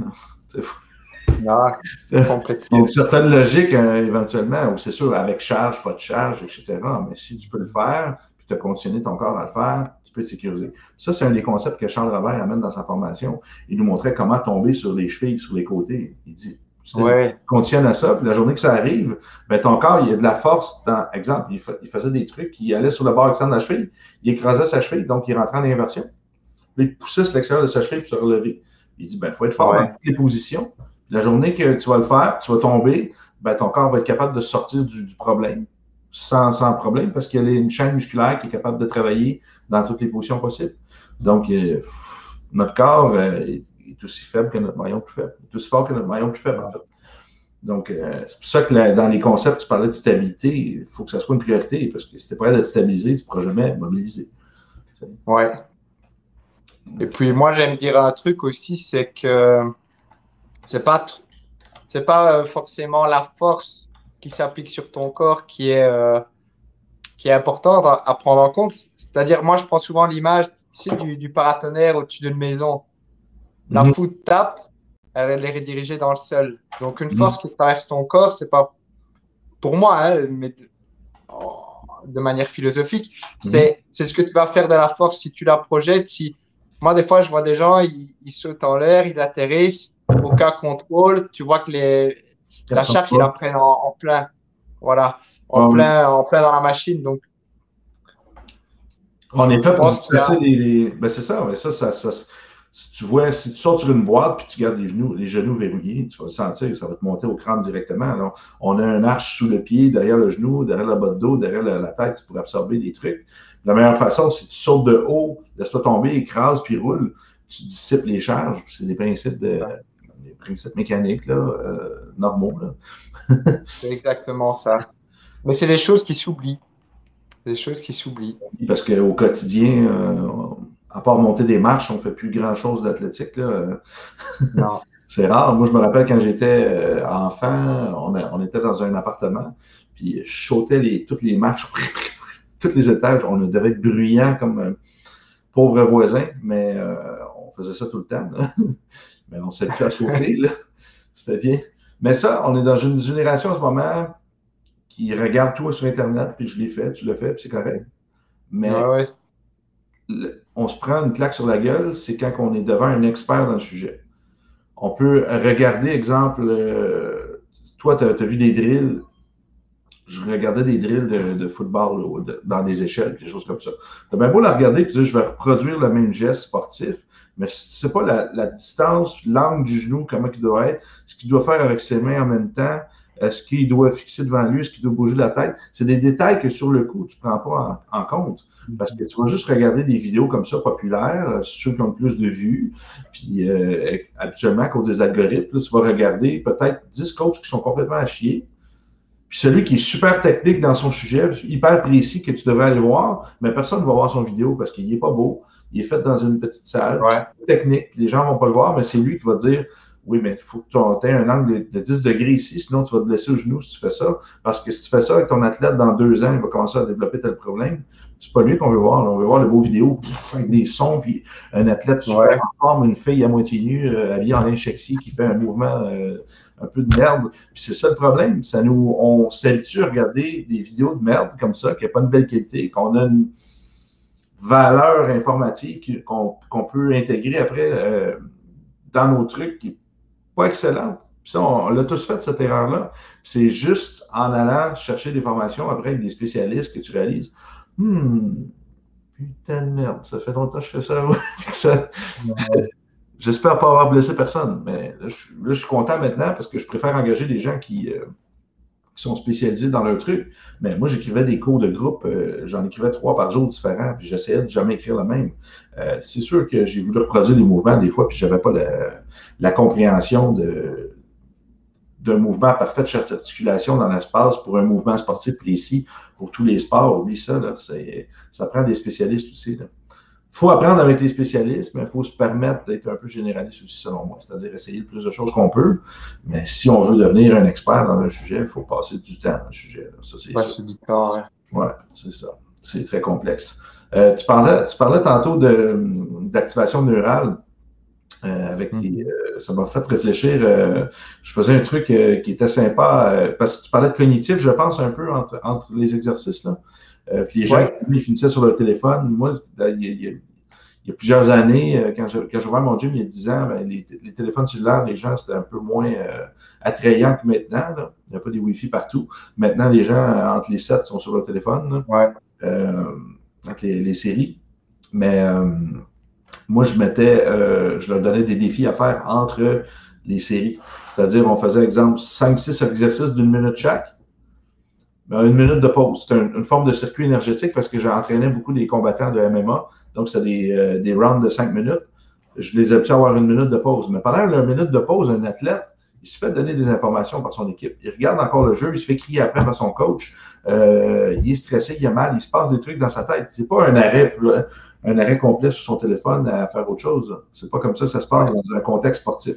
non, Il y a une complètement. certaine logique éventuellement, où c'est sûr, avec charge, pas de charge, etc. Mais si tu peux le faire, puis tu as conditionné ton corps à le faire, tu peux te sécuriser. Ça, c'est un des concepts que Charles Robert amène dans sa formation. Il nous montrait comment tomber sur les chevilles, sur les côtés. Il dit, tu te Ouais, conditionnes à ça, puis la journée que ça arrive, ben, ton corps, il y a de la force dans, exemple, il faisait des trucs, il allait sur le bord externe de la cheville, il écrasait sa cheville, donc il rentrait en inversion. Puis il poussait sur l'extérieur de sa cheville pour se relever. Il dit, ben, il faut être fort dans ouais, toutes les positions. La journée que tu vas le faire, tu vas tomber, ben, ton corps va être capable de sortir du problème sans problème parce qu'il y a une chaîne musculaire qui est capable de travailler dans toutes les positions possibles. Donc, notre corps est aussi faible que notre maillon plus faible. Il est aussi fort que notre maillon plus faible, en fait. Donc, c'est pour ça que dans les concepts, tu parlais de stabilité, il faut que ça soit une priorité parce que si tu n'es pas à être stabilisé, tu ne pourras jamais mobiliser. ouais. Et puis moi, j'aime dire un truc aussi, c'est que c'est pas, c'est pas forcément la force qui s'applique sur ton corps qui est importante à prendre en compte. C'est-à-dire, moi, je prends souvent l'image ici du paratonnerre au-dessus d'une maison. La Mm foot tape, elle est redirigée dans le sol. Donc, une force -hmm. qui traverse ton corps, c'est pas pour moi, hein, mais de manière philosophique, Mm -hmm. c'est ce que tu vas faire de la force si tu la projettes. Si... Moi, des fois, je vois des gens, ils sautent en l'air, ils atterrissent, aucun contrôle. Tu vois que la charge, ils la prennent en plein. Voilà, en plein dans la machine. Donc, On est je fait pour pense qu'il y a. déplacer Ben c'est ça, mais si tu vois, si tu sors sur une boîte puis tu gardes les genoux verrouillés, tu vas le sentir, ça va te monter au crâne directement. Alors, on a un arche sous le pied, derrière le genou, derrière le bas de dos, derrière la tête pour absorber des trucs. La meilleure façon, c'est que tu sautes de haut, laisse-toi tomber, écrase puis roule. Tu dissipes les charges. C'est des principes mécaniques là, normaux. Là. C'est exactement ça. Mais c'est des choses qui s'oublient. Des choses qui s'oublient. Parce qu'au quotidien, à part monter des marches, on ne fait plus grand-chose d'athlétique. Là. Non. C'est rare. Moi, je me rappelle quand j'étais enfant, on était dans un appartement, puis je sautais toutes les marches, tous les étages. On devait être bruyant comme un pauvre voisin, mais on faisait ça tout le temps. Là. Mais on ne sait plus à sauter. Là. C'était bien. Mais ça, on est dans une génération en ce moment qui regarde tout sur Internet, puis je l'ai fait, tu l'as fait, puis c'est correct. Ouais, Mais ouais. on se prend une claque sur la gueule, c'est quand on est devant un expert dans le sujet. On peut regarder, exemple, toi, tu as vu des drills. Je regardais des drills de football là, dans des échelles, des choses comme ça. Tu as bien beau la regarder et dire je vais reproduire le même geste sportif, mais si tu ne sais pas la distance, l'angle du genou, comment il doit être, ce qu'il doit faire avec ses mains en même temps, est-ce qu'il doit fixer devant lui, est-ce qu'il doit bouger la tête. C'est des détails que sur le coup, tu ne prends pas en compte. Parce que tu vas juste regarder des vidéos comme ça populaires, ceux qui ont plus de vues. Puis habituellement, à cause des algorithmes, là, tu vas regarder peut-être 10 coachs qui sont complètement à chier. Puis celui qui est super technique dans son sujet, hyper précis, que tu devrais aller voir, mais personne ne va voir son vidéo parce qu'il n'est pas beau. Il est fait dans une petite salle, Ouais. technique, puis les gens ne vont pas le voir, mais c'est lui qui va dire oui, mais il faut que tu aies un angle de 10 degrés ici, sinon tu vas te blesser au genou si tu fais ça. Parce que si tu fais ça avec ton athlète dans 2 ans, il va commencer à développer tel problème. C'est pas lui qu'on veut voir. On veut voir les beaux vidéos avec des sons, puis un athlète super en forme, une fille à moitié nue, habillée en linge sexy, qui fait un mouvement un peu de merde. Puis c'est ça le problème. On s'habitue à regarder des vidéos de merde comme ça, qui n'ont pas de belle qualité, qu'on a une valeur informatique qu'on peut intégrer après dans nos trucs qui n'est pas excellente. Puis ça, on l'a tous fait, cette erreur-là. C'est juste en allant chercher des formations après avec des spécialistes que tu réalises. Putain de merde, ça fait longtemps que je fais ça. ça J'espère pas avoir blessé personne, mais là, je suis content maintenant parce que je préfère engager des gens qui sont spécialisés dans leur truc. Mais moi, j'écrivais des cours de groupe, j'en écrivais 3 par jour différents, puis j'essayais de jamais écrire le même. C'est sûr que j'ai voulu reproduire des mouvements des fois, puis j'avais pas la compréhension d'un mouvement parfait de chaque articulation dans l'espace pour un mouvement sportif précis pour tous les sports. Oublie ça, là, ça prend des spécialistes aussi. Il faut apprendre avec les spécialistes, mais il faut se permettre d'être un peu généraliste aussi, selon moi. C'est-à-dire essayer le plus de choses qu'on peut. Mais si on veut devenir un expert dans un sujet, il faut passer du temps dans le sujet. Ça, c'est du temps, ouais. Ouais, c'est ça. C'est très complexe. Tu parlais tantôt d'activation neurale. Ça m'a fait réfléchir. Je faisais un truc qui était sympa parce que tu parlais de cognitif, je pense, un peu entre les exercices. Là. Puis les gens ils finissaient sur leur téléphone. Moi, il y a plusieurs années, quand j'ai ouvert mon gym il y a 10 ans, ben, les téléphones cellulaires, les gens, c'était un peu moins attrayant que maintenant. Là. Il n'y a pas des Wi-Fi partout. Maintenant, les gens, entre les 7, sont sur leur téléphone. Entre les séries. Mais moi, je leur donnais des défis à faire entre les séries. C'est-à-dire, on faisait, exemple, 5-6 exercices d'une minute chaque. Une minute de pause. C'est une forme de circuit énergétique parce que j'entraînais beaucoup des combattants de MMA. Donc, c'est des rounds de 5 minutes. Je les habituais à avoir une minute de pause. Mais pendant la minute de pause, un athlète, il se fait donner des informations par son équipe. Il regarde encore le jeu, il se fait crier après par son coach. Il est stressé, il a mal, il se passe des trucs dans sa tête. C'est pas un arrêt complet sur son téléphone à faire autre chose. C'est pas comme ça que ça se passe dans un contexte sportif.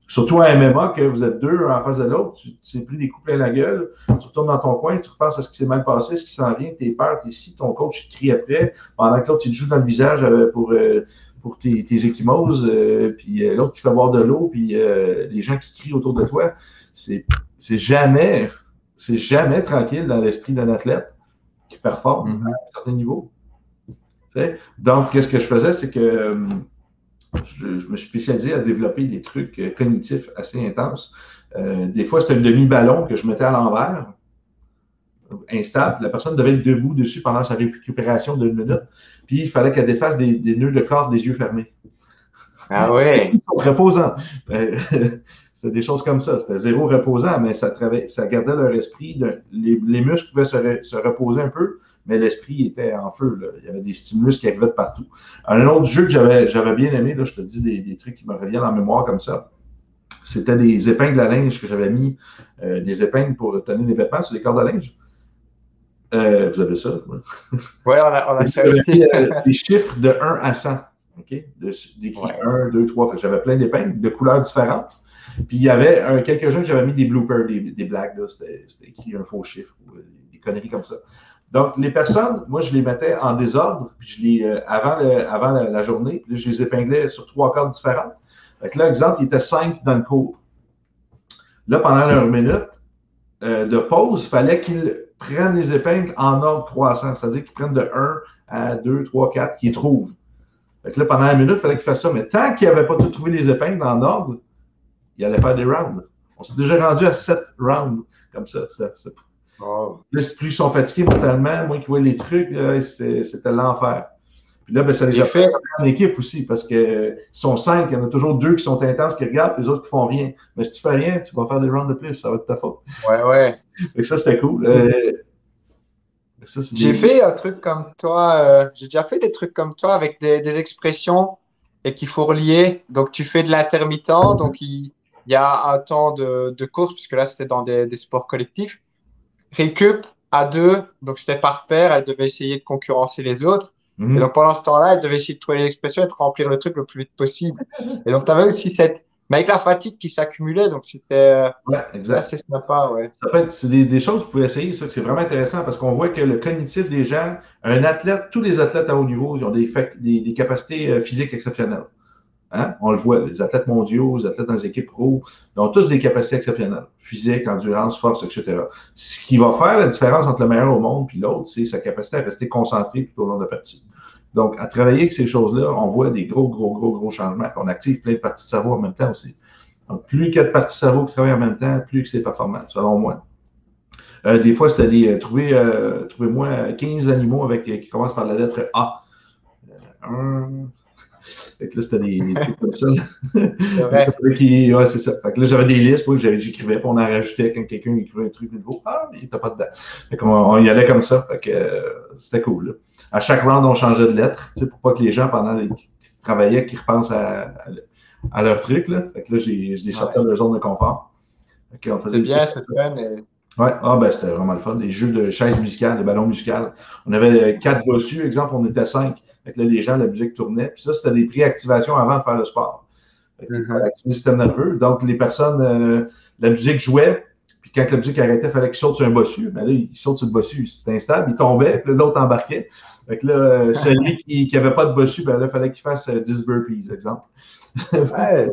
Surtout à MMA, que vous êtes deux en face de l'autre, tu t'es pris des coups plein la gueule, tu retournes dans ton coin, tu repenses à ce qui s'est mal passé, ce qui s'en vient, t'es peur, t'es ici, ton coach te crie après, pendant que l'autre, il te joue dans le visage pour tes ecchymoses, puis l'autre qui fait boire de l'eau, puis les gens qui crient autour de toi. C'est jamais tranquille dans l'esprit d'un athlète qui performe à un certain niveau. T'sais? Donc, qu'est-ce que je faisais, c'est que je me suis spécialisé à développer des trucs cognitifs assez intenses. Des fois, c'était un demi-ballon que je mettais à l'envers, instable. La personne devait être debout dessus pendant sa récupération d'une minute. Puis, il fallait qu'elle défasse des nœuds de corde des yeux fermés. Ah ouais! Reposant. C'était des choses comme ça. C'était zéro reposant, mais ça gardait leur esprit. Les muscles pouvaient se reposer un peu, mais l'esprit était en feu. Là. Il y avait des stimulus qui arrivaient de partout. Un autre jeu que j'avais bien aimé, là, je te dis des trucs qui me reviennent en mémoire comme ça, c'était des épingles à linge que j'avais mis, des épingles pour tenir les vêtements sur les cordes à linge. Vous avez ça? Oui, on a ça aussi. Des chiffres de 1 à 100. Okay? D'écrit 1, 2, 3. J'avais plein d'épingles de couleurs différentes. Puis il y avait quelques-uns que j'avais mis des bloopers, des blagues. C'était écrit un faux chiffre ou des conneries comme ça. Donc, les personnes, moi, je les mettais en désordre. Puis avant la journée, là, je les épinglais sur 3 cordes différentes. Fait que là, exemple, il était 5 dans le cours. Là, pendant leur minute de pause, il fallait qu'ils prennent les épingles en ordre croissant, c'est-à-dire qu'ils prennent de 1 à 2, 3, 4, qu'ils trouvent. Fait que là, pendant la minute, il fallait qu'ils fassent ça. Mais tant qu'ils n'avaient pas tout trouvé les épingles en ordre, ils allaient faire des rounds. On s'est déjà rendu à 7 rounds comme ça. Plus ils sont fatigués mentalement, moins qu'ils voient les trucs, c'était l'enfer. Puis là, ben, ça les a fait en équipe aussi, parce qu'ils sont 5, il y en a toujours 2 qui sont intenses, qui regardent, puis les autres qui font rien. Mais si tu fais rien, tu vas faire des rounds de plus, ça va être ta faute. Ouais. Fait que ça, c'était cool. J'ai fait un truc comme toi, j'ai déjà fait des trucs comme toi avec des expressions et qu'il faut relier. Donc, tu fais de l'intermittent, donc il y a un temps de course, puisque là, c'était dans des sports collectifs. Récup à 2, donc c'était par paire, elle devait essayer de concurrencer les autres. Et donc pendant ce temps-là, elle devait essayer de trouver l'expression et de remplir le truc le plus vite possible. Et donc tu avais aussi cette. Mais avec la fatigue qui s'accumulait, donc c'était assez sympa. Ouais. C'est des choses que vous pouvez essayer, ça, que c'est vraiment intéressant parce qu'on voit que le cognitif des gens, un athlète, tous les athlètes à haut niveau, ils ont des capacités physiques exceptionnelles. Hein? On le voit, les athlètes mondiaux, les athlètes dans les équipes pro, ils ont tous des capacités exceptionnelles, physique, endurance, force, etc. Ce qui va faire la différence entre le meilleur au monde et l'autre, c'est sa capacité à rester concentré tout au long de la partie. Donc, à travailler avec ces choses-là, on voit des gros changements. On active plein de parties de cerveau en même temps aussi. Donc, plus il y a de parties de cerveau qui travaillent en même temps, plus c'est performant, selon moi. Des fois, c'était trouvez-moi 15 animaux qui commencent par la lettre A. Fait que là, c'était des trucs comme ça. C'est vrai. Ouais, c'est ça. Fait que là, j'avais des listes, j'écrivais, puis on en rajoutait quand quelqu'un écrivait un truc nouveau. Ah, mais il n'était pas dedans. Fait qu'on y allait comme ça. Fait que c'était cool. Là. À chaque round, on changeait de lettre, pour pas que les gens, pendant qu'ils travaillaient, qu'ils repensent à leur truc. Là. Fait que là, je les sortais de leur zone de confort. C'était bien, cette fun. Ouais, c'était vraiment le fun. Des jeux de chaises musicales, de ballons musicales. On avait 4 bossus, exemple, on était 5. Fait que là, les gens, la musique tournait. Puis ça, c'était des préactivations avant de faire le sport. Fait que activer le système nerveux. Donc, les personnes, la musique jouait. Puis quand la musique arrêtait, il fallait qu'ils sautent sur un bossu. Mais là, ils sautent sur le bossu, c'était instable, il tombait, puis l'autre embarquait. Fait que là, celui qui n'avait pas de bossu, ben là, il fallait qu'il fasse 10 burpees, exemple. Ouais,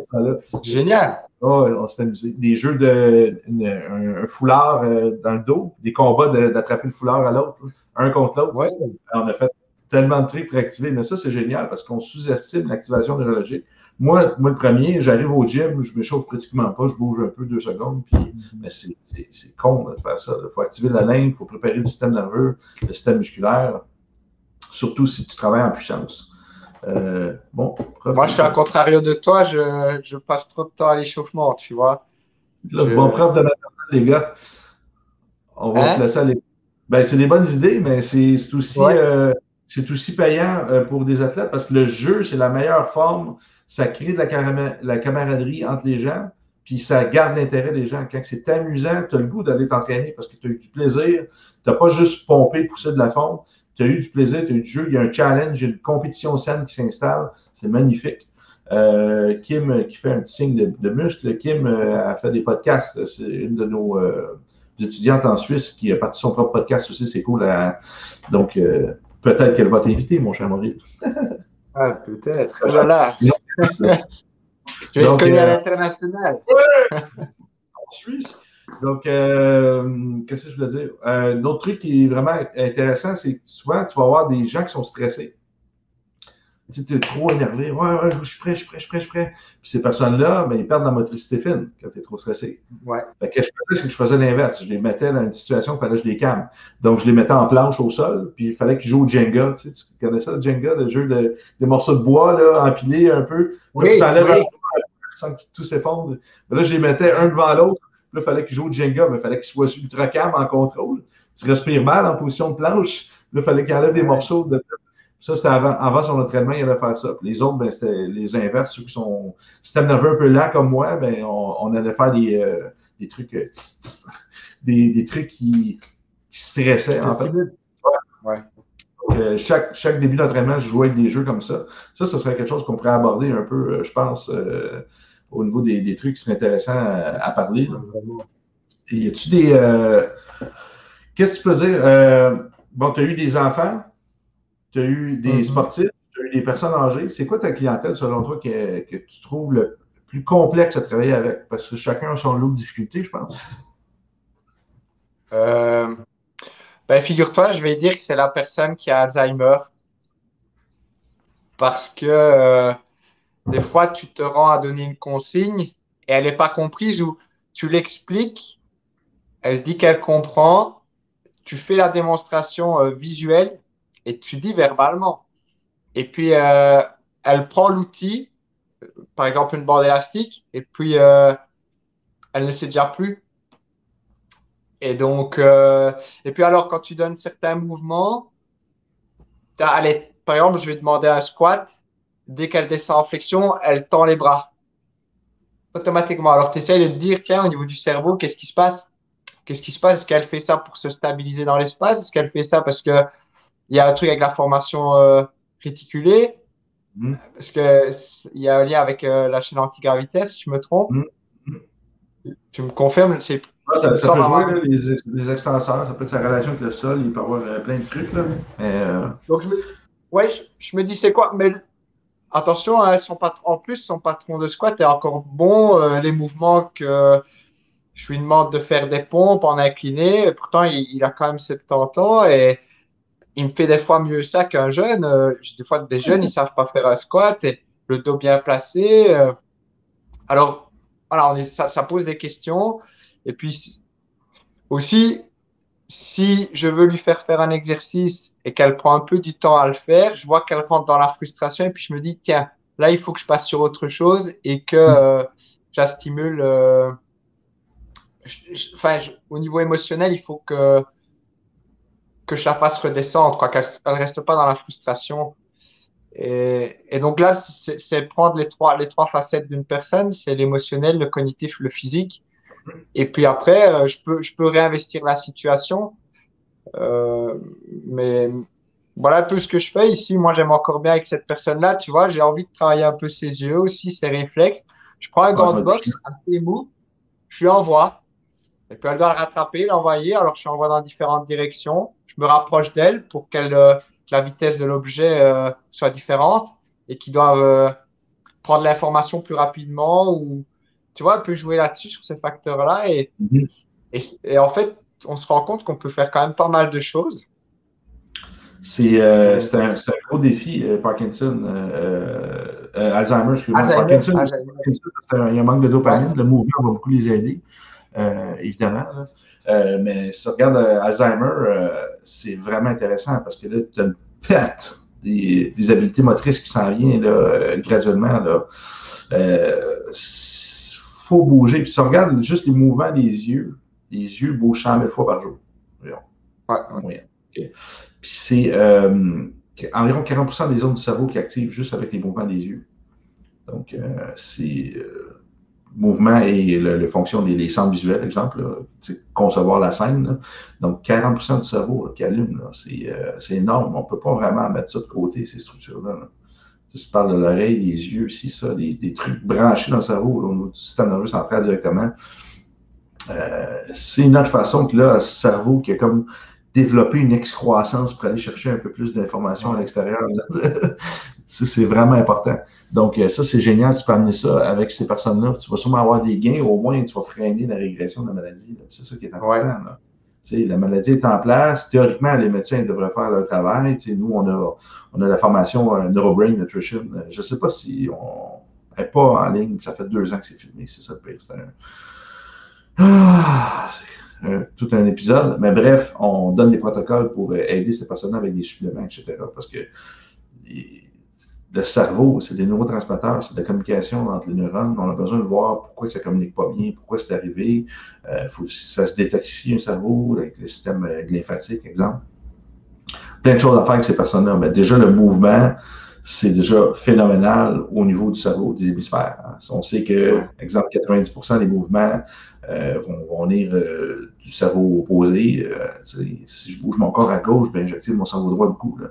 génial. Oh, on s'est amusé. Des jeux un foulard dans le dos, des combats d'attraper le foulard à l'autre, un contre l'autre. Ouais. On a fait tellement de trucs pour activer, mais ça, c'est génial parce qu'on sous-estime l'activation neurologique. Moi, le premier, j'arrive au gym, je m'échauffe pratiquement pas, je bouge un peu 2 secondes, mais c'est con de faire ça. Il faut activer la lymphe, il faut préparer le système nerveux, le système musculaire, surtout si tu travailles en puissance. Moi, je suis à contrario de toi, je passe trop de temps à l'échauffement, tu vois. Bon prof de maternelle, les gars. On va placer à l'école. Ben, c'est des bonnes idées, mais c'est aussi payant pour des athlètes parce que le jeu, c'est la meilleure forme. Ça crée de la camaraderie entre les gens, puis ça garde l'intérêt des gens. Quand c'est amusant, tu as le goût d'aller t'entraîner parce que tu as eu du plaisir. Tu n'as pas juste pompé, poussé de la fonte. Tu as eu du plaisir, tu as eu du jeu. Il y a un challenge, il y a une compétition saine qui s'installe. C'est magnifique. Kim, qui fait un petit signe de muscle, Kim a fait des podcasts. C'est une de nos étudiantes en Suisse qui a parti son propre podcast aussi. C'est cool. Donc, peut-être qu'elle va t'inviter, mon cher Maurice. Ah, peut-être. Oh là là. Je vais être connu à l'international. En Suisse. Donc, qu'est-ce que je voulais dire? Un autre truc qui est vraiment intéressant, c'est que souvent, tu vas avoir des gens qui sont stressés. Tu es trop énervé. Ouais, je suis prêt. Puis ces personnes-là, ben, ils perdent la motricité fine quand tu es trop stressé. Ouais. Fait que je faisais l'inverse. Je les mettais dans une situation où il fallait que je les calme. Donc, je les mettais en planche au sol, puis il fallait qu'ils jouent au Jenga. Tu connais ça, le Jenga, le jeu des morceaux de bois là, empilés un peu. Oui, tu t'enlèves un peu sans que tout s'effondre. Là, je les mettais un devant l'autre. Là, il fallait qu'ils jouent au Jenga, mais il fallait qu'ils soient ultra calmes en contrôle. Tu respires mal en position de planche. Là, il fallait qu'ils enlèvent des morceaux de. Ça, c'était avant son entraînement, il allait faire ça. Puis les autres, ben, c'était les inverses. Ceux qui sont système nerveux un peu lent comme moi, ben, on allait faire des trucs, des trucs qui stressaient, en fait. Ouais. Donc, chaque début d'entraînement, je jouais avec des jeux comme ça. Ça serait quelque chose qu'on pourrait aborder un peu, je pense, au niveau des trucs qui seraient intéressants à parler. Et y a-tu qu'est-ce que tu peux dire? Bon, tu as eu des enfants. Tu as eu des sportifs, tu as eu des personnes âgées. C'est quoi ta clientèle, selon toi, que tu trouves plus complexe à travailler avec parce que chacun a son lot de difficultés, je pense. Euh, ben, figure-toi, je vais dire que c'est la personne qui a Alzheimer parce que des fois, tu te rends à donner une consigne et elle n'est pas comprise ou tu l'expliques, elle dit qu'elle comprend, tu fais la démonstration visuelle et tu dis verbalement. Et puis, elle prend l'outil, par exemple une bande élastique, et puis elle ne sait déjà plus. Et donc, et puis alors, quand tu donnes certains mouvements, allez, par exemple, je vais demander un squat, dès qu'elle descend en flexion, elle tend les bras automatiquement. Alors, tu essaies de te dire, tiens, au niveau du cerveau, qu'est-ce qui se passe? Qu'est-ce qui se passe? Est-ce qu'elle fait ça pour se stabiliser dans l'espace? Est-ce qu'elle fait ça parce qu'il y a un truc avec la formation réticulée? Mm. Parce qu'il y a un lien avec la chaîne antigravitaire, si je me trompe. Mm. Mm. Tu me confirmes, il me Ça peut semble jouer, avoir. là, les extenseurs, ça peut être sa relation avec le sol, il peut y avoir plein de trucs. Là. Mais, Donc, ouais, je me dis, c'est quoi? Mais attention, hein, en plus, son patron de squat est encore bon. Les mouvements que je lui demande de faire des pompes en incliné, pourtant, il a quand même 70 ans et il me fait des fois mieux ça qu'un jeune. J'ai des fois des jeunes, ils savent pas faire un squat et le dos bien placé. Alors, voilà, ça pose des questions. Et puis aussi, si je veux lui faire faire un exercice et qu'elle prend un peu du temps à le faire, je vois qu'elle rentre dans la frustration et puis je me dis, tiens, là, il faut que je passe sur autre chose et que je la stimule. Au niveau émotionnel, il faut que je la fasse redescendre, quoi, qu'elle ne reste pas dans la frustration. Et donc là, c'est prendre les trois facettes d'une personne, c'est l'émotionnel, le cognitif, le physique. Et puis après, je peux réinvestir la situation. Euh, mais voilà un peu ce que je fais ici. Moi, j'aime encore bien avec cette personne-là, tu vois, j'ai envie de travailler un peu ses yeux aussi, ses réflexes. Je prends un ouais, gant ça va de être chiant. boxe, un peu mou, je lui envoie. Et puis elle doit le rattraper, l'envoyer. Alors je l'envoie dans différentes directions. Je me rapproche d'elle pour que la vitesse de l'objet soit différente et qu'il doive prendre l'information plus rapidement ou, tu vois, elle peut jouer là-dessus sur ces facteurs-là. Mhm. Et en fait, on se rend compte qu'on peut faire quand même pas mal de choses. Et C'est un gros défi, Parkinson. Alzheimer, excuse-moi. Alzheimer, Parkinson, Alzheimer. il y a un manque de Ouais, dopamine. Le mouvement va beaucoup les aider, évidemment. Là. Mais si on regarde Alzheimer, c'est vraiment intéressant parce que là, tu as une perte des habiletés motrices qui s'en vient là, graduellement. Là. Faut bouger. Puis si on regarde juste les mouvements des yeux, les yeux bougent 100 000 fois par jour. ouais, En ouais. moyenne. Okay. Puis c'est environ 40% des zones du cerveau qui activent juste avec les mouvements des yeux. Donc, c'est mouvement et le fonction des centres visuels, exemple, là, concevoir la scène. Là. Donc, 40% du cerveau là, qui allume, c'est énorme. On ne peut pas vraiment mettre ça de côté, ces structures-là. Là. Tu parles de l'oreille, des yeux, aussi, ça, des trucs branchés dans le cerveau, là, au niveau du système nerveux central directement. C'est notre façon que là, ce cerveau qui a comme développé une excroissance pour aller chercher un peu plus d'informations à Ouais. l'extérieur. C'est vraiment important. Donc, ça, c'est génial. Tu peux amener ça avec ces personnes-là. Tu vas sûrement avoir des gains. Au moins, tu vas freiner la régression de la maladie. C'est ça qui est important. Ouais. Là. La maladie est en place. Théoriquement, les médecins devraient faire leur travail. Nous, on a la formation Neurobrain Nutrition. Je ne sais pas si on n'est pas en ligne. Ça fait 2 ans que c'est filmé. C'est ça le pire. C'est tout un épisode. Mais bref, on donne des protocoles pour aider ces personnes avec des suppléments, etc. Parce que le cerveau, c'est des neurotransmetteurs, c'est de la communication entre les neurones. On a besoin de voir pourquoi ça ne communique pas bien, pourquoi c'est arrivé. Faut que ça se détoxifie un cerveau avec le système lymphatique, exemple. Plein de choses à faire avec ces personnes-là. Mais déjà, le mouvement, c'est déjà phénoménal au niveau du cerveau, des hémisphères. On sait que, Ouais. exemple, 90% des mouvements vont venir du cerveau opposé. Si je bouge mon corps à gauche, ben, j'active mon cerveau droit beaucoup. Là.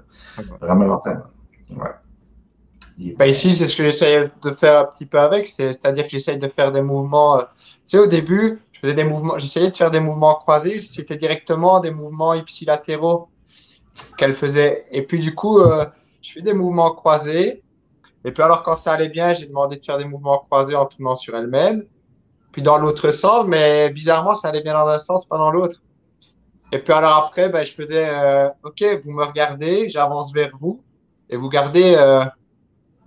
Vraiment important. Ouais. Bah ici, c'est ce que j'essaye de faire un petit peu avec, c'est-à-dire que j'essaye de faire des mouvements. Tu sais, au début, je faisais des mouvements, j'essayais de faire des mouvements croisés, c'était directement des mouvements ipsilatéraux qu'elle faisait. Et puis, du coup, je fais des mouvements croisés. Et puis alors, quand ça allait bien, j'ai demandé de faire des mouvements croisés en tournant sur elle-même. Puis dans l'autre sens, mais bizarrement, ça allait bien dans un sens, pas dans l'autre. Et puis alors après, ben, je faisais, OK, vous me regardez, j'avance vers vous, et vous gardez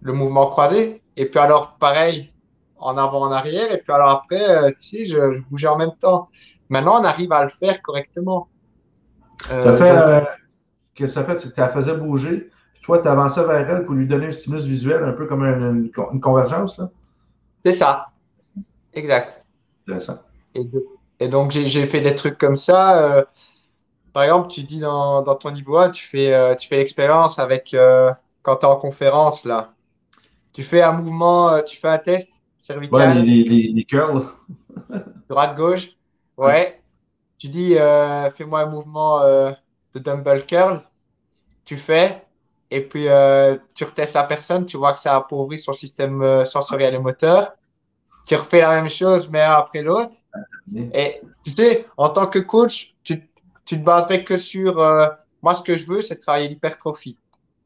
le mouvement croisé. Et puis alors, pareil, en avant, en arrière. Et puis alors après, tu sais, je bougeais en même temps. Maintenant, on arrive à le faire correctement. Ça fait, Donc, que ça fait, c'est que tu la faisais bouger, puis toi, tu avançais vers elle pour lui donner un stimulus visuel, un peu comme une convergence, là. c'est ça, exact. Intéressant. Et, et donc, j'ai fait des trucs comme ça. Par exemple, tu dis dans ton niveau A, tu fais l'expérience avec, quand tu es en conférence, là. Tu fais un mouvement, tu fais un test Ouais, cervical, les curls. droite-gauche. Ouais. Ouais. Tu dis, fais-moi un mouvement de dumbbell curl. Tu fais. Et puis, tu retestes la personne. Tu vois que ça appauvrit son système sensoriel et moteur. Tu refais la même chose, mais un après l'autre. Et tu sais, en tant que coach, tu te baserais que sur moi, ce que je veux, c'est travailler l'hypertrophie.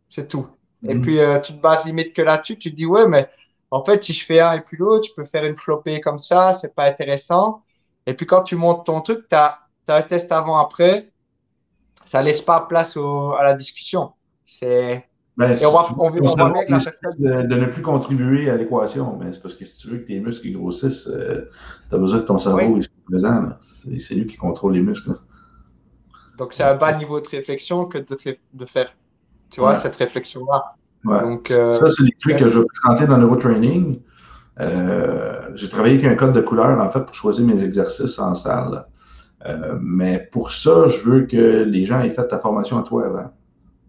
C'est tout. Et Mhm. puis, tu te bases limite que là-dessus. Tu te dis, ouais, mais en fait, si je fais un et puis l'autre, je peux faire une flopée comme ça. C'est pas intéressant. Et puis, quand tu montes ton truc, tu as un test avant-après. Ça laisse pas place à la discussion. C'est, Ben, et tu vois, ton on voit cerveau bien que la décide personne. de ne plus contribuer à l'équation. Mais c'est parce que si tu veux que tes muscles grossissent, tu as besoin que ton cerveau Oui. il soit présent, là. C'est lui qui contrôle les muscles, là. Donc, c'est un bas niveau de réflexion que de faire, tu vois, Ouais, cette réflexion-là. ouais. Donc, Ça, c'est des trucs ouais, que je vais présenter dans Neurotraining. J'ai travaillé avec un code de couleur, en fait, pour choisir mes exercices en salle. Mais pour ça, je veux que les gens aient fait ta formation à toi avant,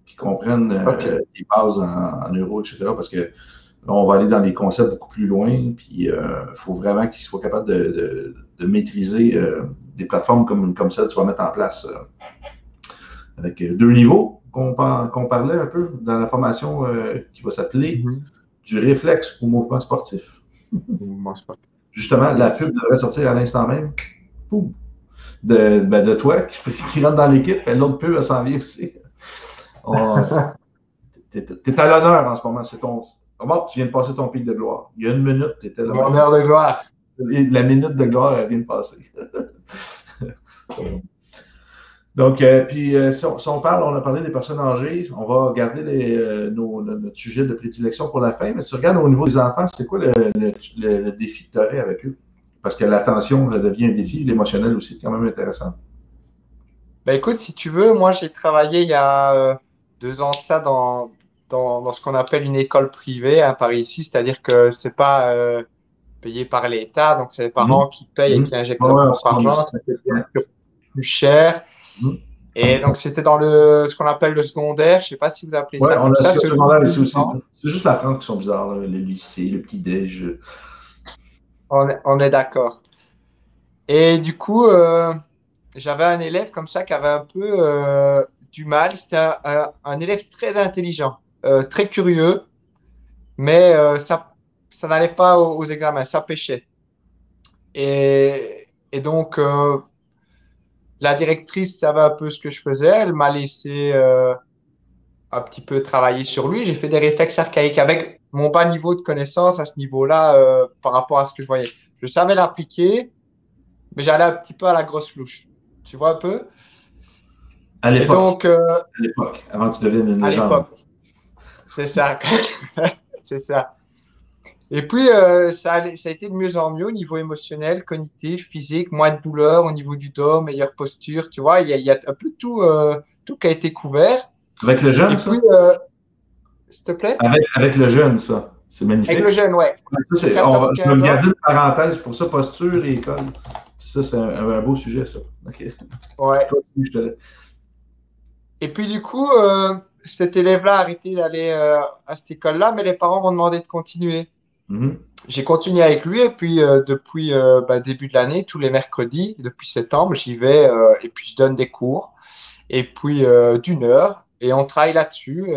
qu'ils comprennent OK. les bases en euro, etc. Parce que là, on va aller dans des concepts beaucoup plus loin, puis il faut vraiment qu'ils soient capables de maîtriser des plateformes comme celle que tu vas mettre en place avec deux niveaux qu'on parlait un peu dans la formation qui va s'appeler Mhm. du réflexe au mouvement sportif. Mouvement sportif. Justement, la pub Yes. devrait sortir à l'instant même. Poum. De toi qui rentre dans l'équipe, et l'autre pub, elle s'en vient aussi. T'es à l'honneur en ce moment. C'est ton. Comment tu viens de passer ton pic de gloire? Il y a une minute, tu étais là Mon même. heure de gloire. La minute de gloire, elle vient de passer. Donc, puis si on parle, on a parlé des personnes âgées, on va garder notre sujet de prédilection pour la fin, mais si tu regardes au niveau des enfants, c'est quoi le défi que tu aurais avec eux? Parce que l'attention, ça devient un défi, l'émotionnel aussi, c'est quand même intéressant. Ben écoute, si tu veux, moi j'ai travaillé il y a 2 ans de ça dans ce qu'on appelle une école privée hein, par ici, c'est-à-dire que c'est pas payé par l'État, donc c'est les Mhm. parents qui payent et Mhm. qui injectent Ouais, leur ouais, propre on argent, aussi. ça fait bien Ouais. sûr plus cher. Mhm. Et donc c'était dans ce qu'on appelle le secondaire, je sais pas si vous appelez Ouais, ça on comme a ça, ce c'est au-dessus secondaire de ici 12 aussi. ans. C'est juste la France qui sont bizarres, là, le lycée, le petit-déj. On est d'accord. Et du coup, j'avais un élève comme ça qui avait un peu du mal. C'était un élève très intelligent, très curieux, mais ça n'allait pas aux examens, ça pêchait. Et donc, la directrice savait un peu ce que je faisais. Elle m'a laissé un petit peu travailler sur lui. J'ai fait des réflexes archaïques avec mon bas niveau de connaissance à ce niveau-là par rapport à ce que je voyais. Je savais l'appliquer, mais j'allais un petit peu à la grosse louche. Tu vois un peu? À Et l'époque, donc, avant que tu deviennes une à légende. l'époque, c'est ça. C'est ça. Et puis, ça a été de mieux en mieux au niveau émotionnel, cognitif, physique, moins de douleur au niveau du dos, meilleure posture. Tu vois, il y a un peu tout, tout qui a été couvert. Avec le Et jeune, puis, ça? s'il te plaît, Avec le jeune, ça. C'est avec le magnifique. jeune, ouais, Ça, je vais 14-15 me ans. garder une parenthèse pour ça, posture et école. Puis ça, c'est un beau sujet, ça. OK. Ouais. Continue, je te laisse. Et puis, du coup, cet élève-là a arrêté d'aller à cette école-là, mais les parents m'ont demandé de continuer. Mhm. J'ai continué avec lui et puis depuis début de l'année, tous les mercredis, depuis septembre, j'y vais et puis je donne des cours et puis d'1 heure et on travaille là-dessus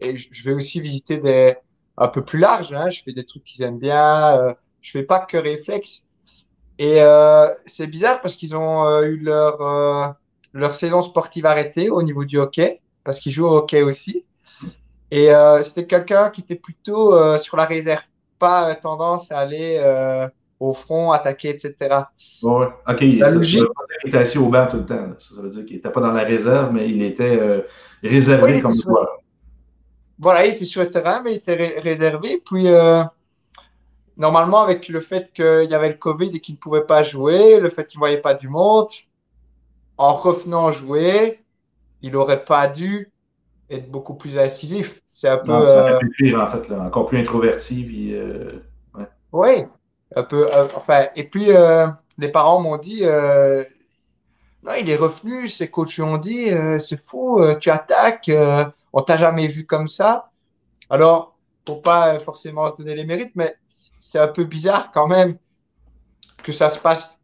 et je vais aussi visiter des un peu plus large, hein, je fais des trucs qu'ils aiment bien, je fais pas que réflexe et c'est bizarre parce qu'ils ont eu leur saison sportive arrêtée au niveau du hockey parce qu'ils jouent au hockey aussi Et c'était quelqu'un qui était plutôt sur la réserve, pas tendance à aller au front, attaquer, etc. Ouais, ouais. OK, La ça veut logique, pas dire qu'il était assis au banc tout le temps, là. Ça veut dire qu'il n'était pas dans la réserve, mais il était ouais, il réservé était comme sur, joueur. voilà, il était sur le terrain, mais il était réservé. Puis normalement, avec le fait qu'il y avait le Covid et qu'il ne pouvait pas jouer, le fait qu'il ne voyait pas du monde, en revenant jouer, il n'aurait pas dû être beaucoup plus incisif. C'est un Non, peu, ça aurait pu être pire, en fait, là. Encore plus introverti, puis ouais. oui, un peu, enfin, et puis les parents m'ont dit, non, il est revenu, ses coachs lui ont dit, c'est fou, tu attaques, on t'a jamais vu comme ça. Alors, faut pas forcément se donner les mérites, mais c'est un peu bizarre quand même que ça se passe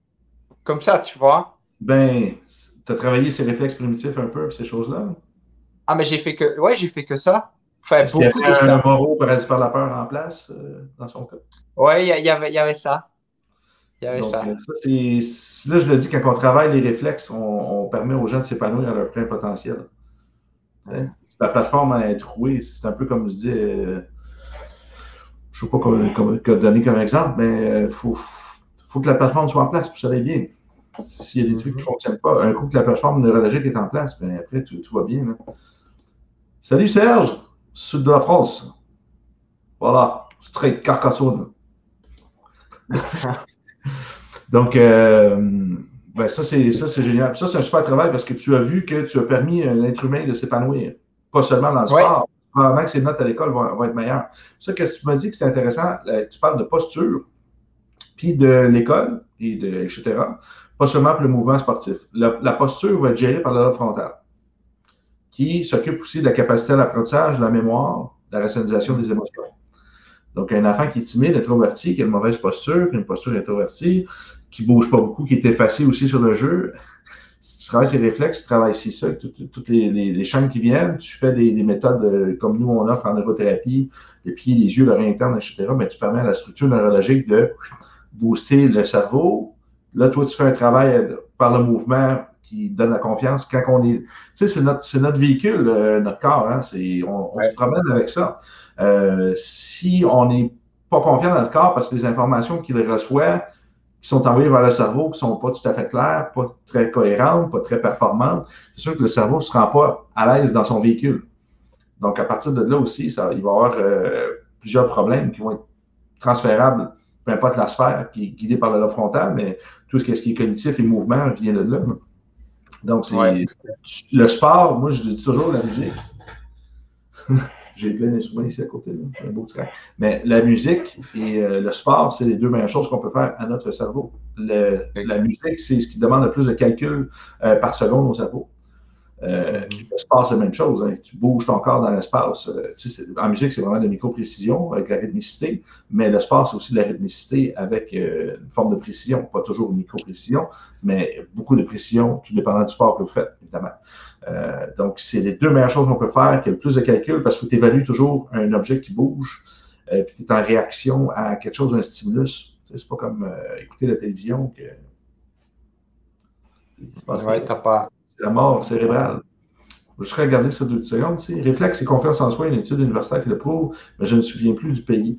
comme ça, tu vois. Ben, tu as travaillé ces réflexes primitifs un peu, ces choses-là. Ah, mais ouais, j'ai fait que ça. Enfin, Est-ce qu'il y beaucoup de avait un ça. Moreau paradis par la peur en place, dans son cas? Ouais, il y avait ça. Il y avait Donc, ça. ça, là, je le dis, quand on travaille les réflexes, on permet aux gens de s'épanouir à leur plein potentiel. Hein? Mhm. Si la plateforme est trouée, c'est un peu comme je disais, je ne sais pas quoi donner comme exemple, mais faut que la plateforme soit en place pour que ça aille bien. S'il y a des trucs qui ne Mhm. fonctionnent pas, un coup que la plateforme neurologique est en place, ben après, tout va bien. Là. Salut Serge, sud de la France. Voilà, straight Carcassonne. Donc, ben ça, c'est génial. Puis ça, c'est un super travail parce que tu as vu que tu as permis à un être humain de s'épanouir. Pas seulement dans le Ouais. sport. Probablement que ses notes à l'école vont être meilleures. Ça, qu'est-ce que tu m'as dit que c'est intéressant? Tu parles de posture, puis de l'école, etc. Pas seulement pour le mouvement sportif. La posture va être gérée par le lobe frontal, qui s'occupe aussi de la capacité à l'apprentissage, de la mémoire, de la rationalisation des émotions. Donc, un enfant qui est timide, introverti, qui a une mauvaise posture, qui a une posture introvertie, qui ne bouge pas beaucoup, qui est effacé aussi sur le jeu, si tu travailles ses réflexes, tu travailles ici ça, toutes les chaînes qui viennent, tu fais des méthodes comme nous on offre en neurothérapie, les pieds, les yeux, l'oreille interne, etc., mais tu permets à la structure neurologique de booster le cerveau. Là, toi, tu fais un travail par le mouvement qui donne la confiance. Quand on est, tu sais, c'est notre véhicule, notre corps, hein, on se Ouais. promène avec ça. Si on n'est pas confiant dans le corps parce que les informations qu'il reçoit, qui sont envoyées vers le cerveau, qui ne sont pas tout à fait claires, pas très cohérentes, pas très performantes, c'est sûr que le cerveau ne se rend pas à l'aise dans son véhicule. Donc, à partir de là aussi, il va y avoir plusieurs problèmes qui vont être transférables, peu importe la sphère qui est guidée par le lobe frontal, mais tout ce qui est cognitif et mouvement vient de là. Donc, Ouais. c'est le sport, moi, je dis toujours la musique. J'ai plein d'instruments ici à côté, là. J'ai un beau track. Mais la musique et le sport, c'est les deux meilleures choses qu'on peut faire à notre cerveau. La Exact. musique, c'est ce qui demande le plus de calculs par seconde au cerveau. Mhm. L'espace, c'est la même chose. Hein. Tu bouges ton corps dans l'espace. En musique, c'est vraiment de la micro-précision avec la rythmicité, mais l'espace, c'est aussi de la rythmicité avec une forme de précision. Pas toujours une micro-précision, mais beaucoup de précision, tout dépendant du sport que vous faites, évidemment. Donc, c'est les deux meilleures choses qu'on peut faire, qu'il y a le plus de calculs, parce que tu évalues toujours un objet qui bouge, puis tu es en réaction à quelque chose, un stimulus. C'est pas comme écouter la télévision que il se passe Ouais, rien. t'as pas. C'est la mort cérébrale. Je serais regardé ça 2 secondes. Réflexe et confiance en soi, une étude universitaire qui le prouve, mais je ne me souviens plus du pays.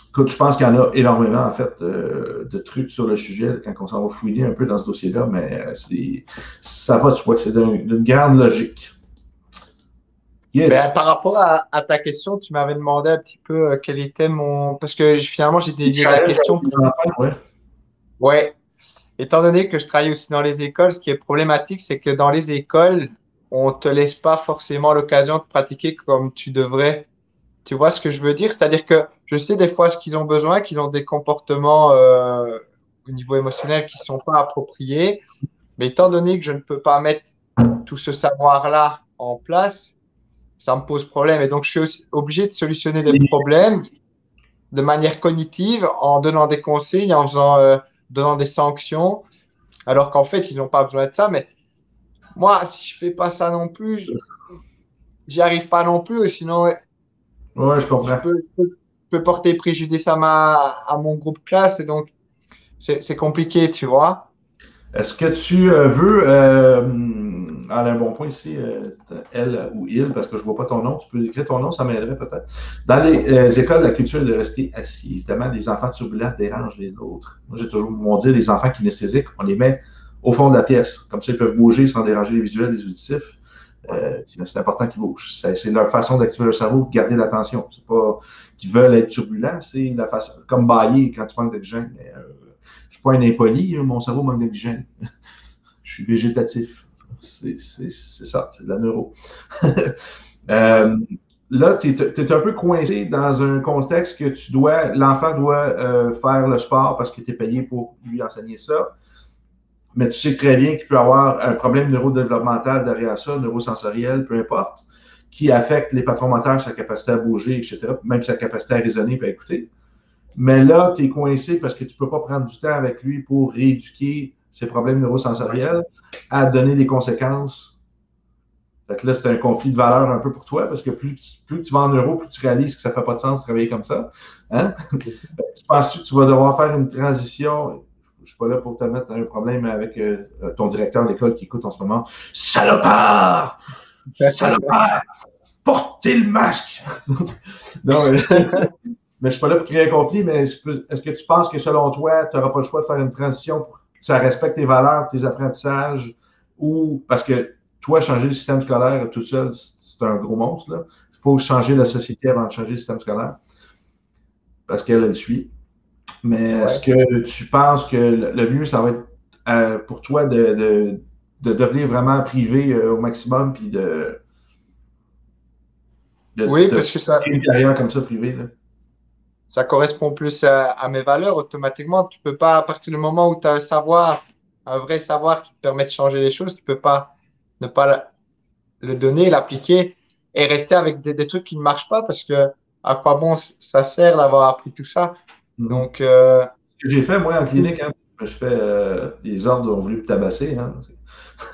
Écoute, je pense qu'il y en a énormément, en fait, de trucs sur le sujet quand on s'en va fouiller un peu dans ce dossier-là, mais ça va de soi, c'est d'une grande logique. Ben, Yes. par rapport à ta question, tu m'avais demandé un petit peu quel était mon. Parce que finalement, j'ai Les dévié de la challenges avec question. les enfants, ouais. Ouais. Étant donné que je travaille aussi dans les écoles, ce qui est problématique, c'est que dans les écoles, on te laisse pas forcément l'occasion de pratiquer comme tu devrais. Tu vois ce que je veux dire? C'est-à-dire que je sais des fois ce qu'ils ont besoin, qu'ils ont des comportements au niveau émotionnel qui sont pas appropriés, mais étant donné que je ne peux pas mettre tout ce savoir-là en place, ça me pose problème. Et donc, je suis aussi obligé de solutionner des Les- problèmes de manière cognitive en donnant des consignes, donnant des sanctions, alors qu'en fait, ils n'ont pas besoin de ça. Mais moi, si je fais pas ça non plus, j'y arrive pas non plus. Sinon, Ouais, je je comprends. peux porter préjudice à mon groupe classe. Et donc, c'est compliqué, tu vois. Est-ce que tu veux Ah, elle a un bon point ici, elle ou il, parce que je ne vois pas ton nom. Tu peux écrire ton nom, ça m'aiderait peut-être. Dans les écoles, la culture est de rester assis. Évidemment, les enfants turbulents dérangent les autres. Moi, j'ai toujours mon dire, les enfants kinesthésiques, on les met au fond de la pièce. Comme ça, ils peuvent bouger sans déranger les visuels, les auditifs. C'est important qu'ils bougent. C'est leur façon d'activer leur cerveau pour garder l'attention. C'est pas qu'ils veulent être turbulents, c'est la façon. Comme bailler quand tu manques d'oxygène. Je suis pas un impoli, mon cerveau manque d'oxygène. Je suis végétatif. C'est ça, c'est de la neuro. Là, tu es un peu coincé dans un contexte que l'enfant doit faire le sport parce que tu es payé pour lui enseigner ça. Mais tu sais très bien qu'il peut avoir un problème neurodéveloppemental derrière ça, neurosensoriel, peu importe, qui affecte les patrons moteurs, sa capacité à bouger, etc., même sa capacité à raisonner et à écouter. Mais là, tu es coincé parce que tu ne peux pas prendre du temps avec lui pour rééduquer ses problèmes neurosensoriels, à donner des conséquences. Fait que là, c'est un conflit de valeurs un peu pour toi, parce que plus tu vas en neuro, plus tu réalises que ça ne fait pas de sens de travailler comme ça. Hein? Tu penses que tu vas devoir faire une transition? Je ne suis pas là pour te mettre un problème avec ton directeur de l'école qui écoute en ce moment. Salopard! Salopard! Portez le masque! Non, mais je ne suis pas là pour créer un conflit, mais est-ce que tu penses que selon toi, tu n'auras pas le choix de faire une transition pour que ça respecte tes valeurs, tes apprentissages, ou parce que toi, changer le système scolaire tout seul, c'est un gros monstre. Là. Il faut changer la société avant de changer le système scolaire, parce qu'elle le suit. Mais est-ce que tu penses que le mieux, ça va être pour toi de devenir vraiment privé au maximum, puis Oui, parce que ça, une carrière comme ça privée, là? ça correspond plus à mes valeurs automatiquement. Tu peux pas, à partir du moment où tu as un savoir, un vrai savoir qui te permet de changer les choses, tu peux pas ne pas le donner, l'appliquer et rester avec des trucs qui ne marchent pas parce que à quoi bon ça sert d'avoir appris tout ça. Mm-hmm. Donc, Ce que j'ai fait, moi, en clinique, hein, je fais les ordres ont voulu me tabasser. Hein.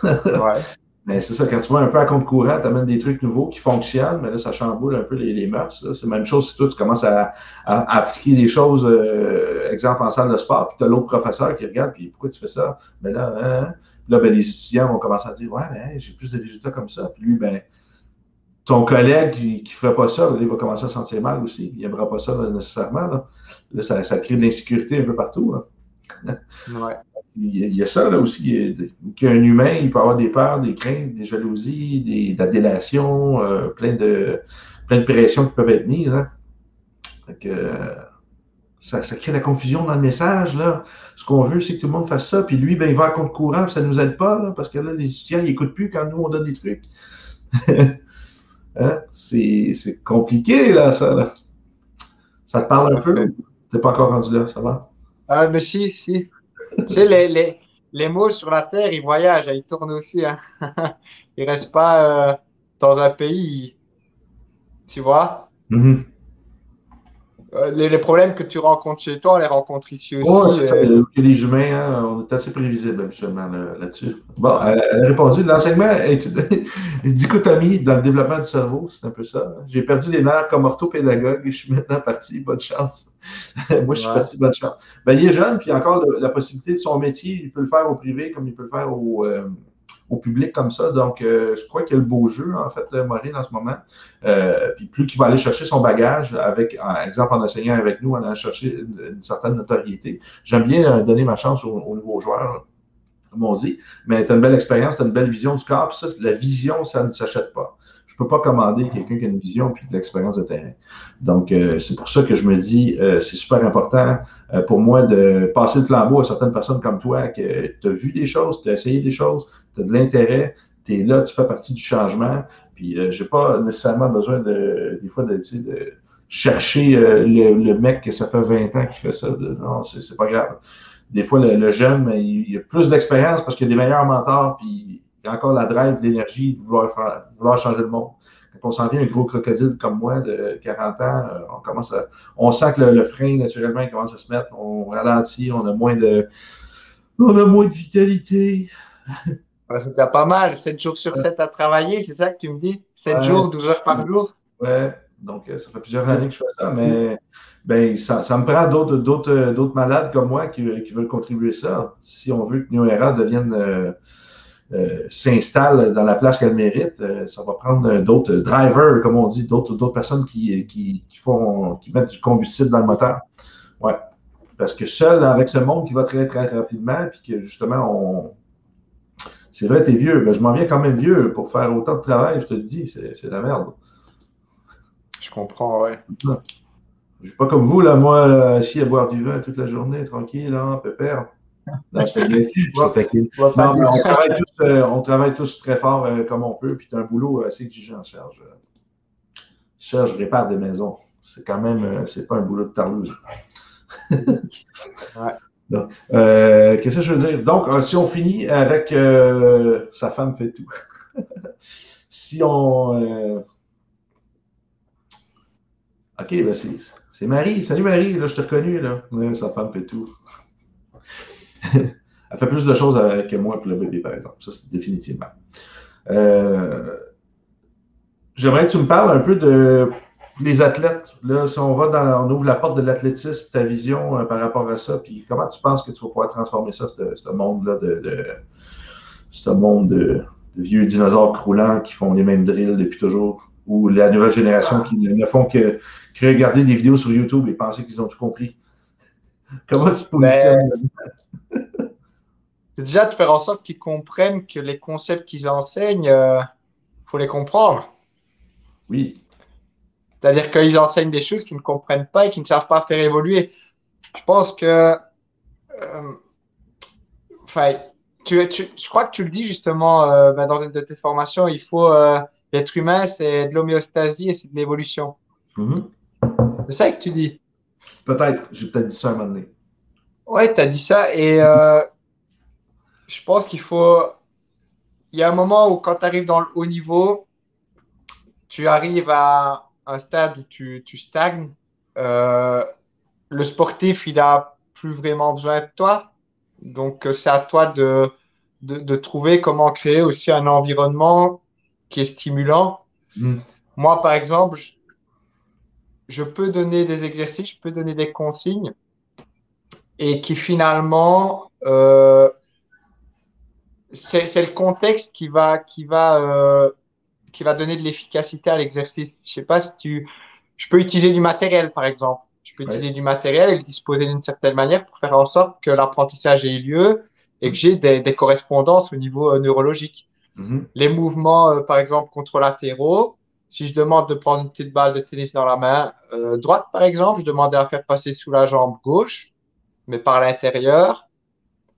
ouais, Mais c'est ça, quand tu vas un peu à compte courant, tu amènes des trucs nouveaux qui fonctionnent, mais là, ça chamboule un peu les mœurs. C'est la même chose si toi, tu commences à appliquer des choses, exemple en salle de sport, puis tu as l'autre professeur qui regarde, puis pourquoi tu fais ça? Mais là, hein? Là, ben, les étudiants vont commencer à dire, ouais, ben, j'ai plus de résultats comme ça. Puis lui, ben, ton collègue qui ne ferait pas ça, il va commencer à se sentir mal aussi. Il n'aimera pas ça nécessairement. Là ça crée de l'insécurité un peu partout. Là. ouais. Il y a ça là aussi, qu'un humain, il peut avoir des peurs, des craintes, des jalousies, de la délation, plein de pressions qui peuvent être mises. Hein. Ça crée de la confusion dans le message. Là. Ce qu'on veut, c'est que tout le monde fasse ça, puis lui, ben, il va à compte courant, puis ça ne nous aide pas, là, parce que là, les étudiants, ils n'écoutent plus quand nous, on donne des trucs. Hein? C'est compliqué, là, ça. Là. Ça te parle un peu? Tu n'es pas encore rendu là, ça va? Ah, mais si, si. Tu sais, les mots sur la Terre, ils voyagent, ils tournent aussi. Hein. Ils restent pas dans un pays, tu vois. Mm-hmm. Les problèmes que tu rencontres chez toi, on les rencontre ici Oui, aussi. c'est ça. Les humains, hein, on est assez prévisible habituellement là-dessus. Bon, elle a répondu. L'enseignement est une dichotomie dans le développement du cerveau, c'est un peu ça. J'ai perdu les nerfs comme orthopédagogue et je suis maintenant parti. Bonne chance. Moi, je suis Ouais. parti. Bonne chance. Ben, il est jeune, puis encore la possibilité de son métier, il peut le faire au privé comme il peut le faire au public comme ça. Donc, je crois qu'il y a le beau jeu, en fait, Maureen, en ce moment. Puis plus qu'il va aller chercher son bagage, avec, exemple, en enseignant avec nous, en allant chercher une certaine notoriété. J'aime bien donner ma chance aux nouveaux joueurs, comme on dit. Mais tu as une belle expérience, tu as une belle vision du corps. Puis ça, la vision, ça ne s'achète pas. Je ne peux pas commander quelqu'un qui a une vision puis de l'expérience de terrain. Donc, c'est pour ça que je me dis, c'est super important pour moi de passer le flambeau à certaines personnes comme toi, que tu as vu des choses, tu as essayé des choses, tu as de l'intérêt, tu es là, tu fais partie du changement. Puis, je n'ai pas nécessairement besoin des fois de chercher le mec que ça fait 20 ans qu'il fait ça. Non, c'est pas grave. Des fois, le jeune, il a plus d'expérience parce qu'il y a des meilleurs mentors, puis il y a encore la drive, l'énergie de vouloir changer le monde. Quand on s'en vient un gros crocodile comme moi de 40 ans, on sent que le frein, naturellement, il commence à se mettre, on ralentit, on a moins de vitalité. Ouais, c'est déjà pas mal. 7 jours sur 7 à travailler, c'est ça que tu me dis? 7 Ouais, jours, 12 heures par jour? ouais. Donc, ça fait plusieurs années que je fais ça, mais ben, ça me prend d'autres malades comme moi qui veulent contribuer à ça. Si on veut que New Era devienne s'installe dans la place qu'elle mérite, ça va prendre d'autres drivers, comme on dit, d'autres personnes qui mettent du combustible dans le moteur. Ouais. Parce que seul, avec ce monde qui va très, très rapidement, puis que justement, c'est vrai, t'es vieux. Ben, je m'en viens quand même vieux pour faire autant de travail, je te le dis, c'est la merde. Je comprends, ouais. Je suis pas comme vous, là, moi, assis à boire du vin toute la journée, tranquille, là, pépère. Non, je te taquine. Non, mais on travaille tous très fort comme on peut, puis tu as un boulot assez exigeant, Serge. Serge répare des maisons. C'est quand même, c'est pas un boulot de tarlouse. Ouais. Qu'est-ce que je veux dire? Donc, si on finit avec sa femme fait tout. Si on. OK, ben c'est Marie. Salut Marie, là, je t'ai reconnu, là. Ouais, sa femme fait tout. Elle fait plus de choses que moi pour le bébé, par exemple. Ça, c'est définitivement. J'aimerais que tu me parles un peu des athlètes. Là, si on ouvre la porte de l'athlétisme, ta vision par rapport à ça, puis comment tu penses que tu vas pouvoir transformer ça, ce monde-là, ce monde de vieux dinosaures croulants qui font les mêmes drills depuis toujours, ou la nouvelle génération qui ne font que regarder des vidéos sur YouTube et penser qu'ils ont tout compris. Comment tu te positionnes? C'est déjà de faire en sorte qu'ils comprennent que les concepts qu'ils enseignent, faut les comprendre. Oui. C'est-à-dire qu'ils enseignent des choses qu'ils ne comprennent pas et qu'ils ne savent pas faire évoluer. Je pense que, enfin, je crois que tu le dis justement dans une de tes formations, l'être humain, c'est de l'homéostasie et c'est de l'évolution. Mm-hmm. C'est ça que tu dis. Peut-être, j'ai peut-être dit ça un moment donné. Ouais, tu as dit ça et je pense il y a un moment où quand tu arrives dans le haut niveau, tu arrives à un stade où tu stagnes. Euh, le sportif, il a plus vraiment besoin de toi. Donc, c'est à toi de trouver comment créer aussi un environnement qui est stimulant. Mm. Moi, par exemple, je peux donner des exercices, je peux donner des consignes et qui finalement, c'est le contexte qui va donner de l'efficacité à l'exercice. Je sais pas si je peux utiliser du matériel, par exemple. Je peux utiliser Ouais. du matériel et le disposer d'une certaine manière pour faire en sorte que l'apprentissage ait lieu et que j'ai des correspondances au niveau neurologique. Mm-hmm. Les mouvements, par exemple, contralatéraux, si je demande de prendre une petite balle de tennis dans la main droite, par exemple, je demande à la faire passer sous la jambe gauche, mais par l'intérieur,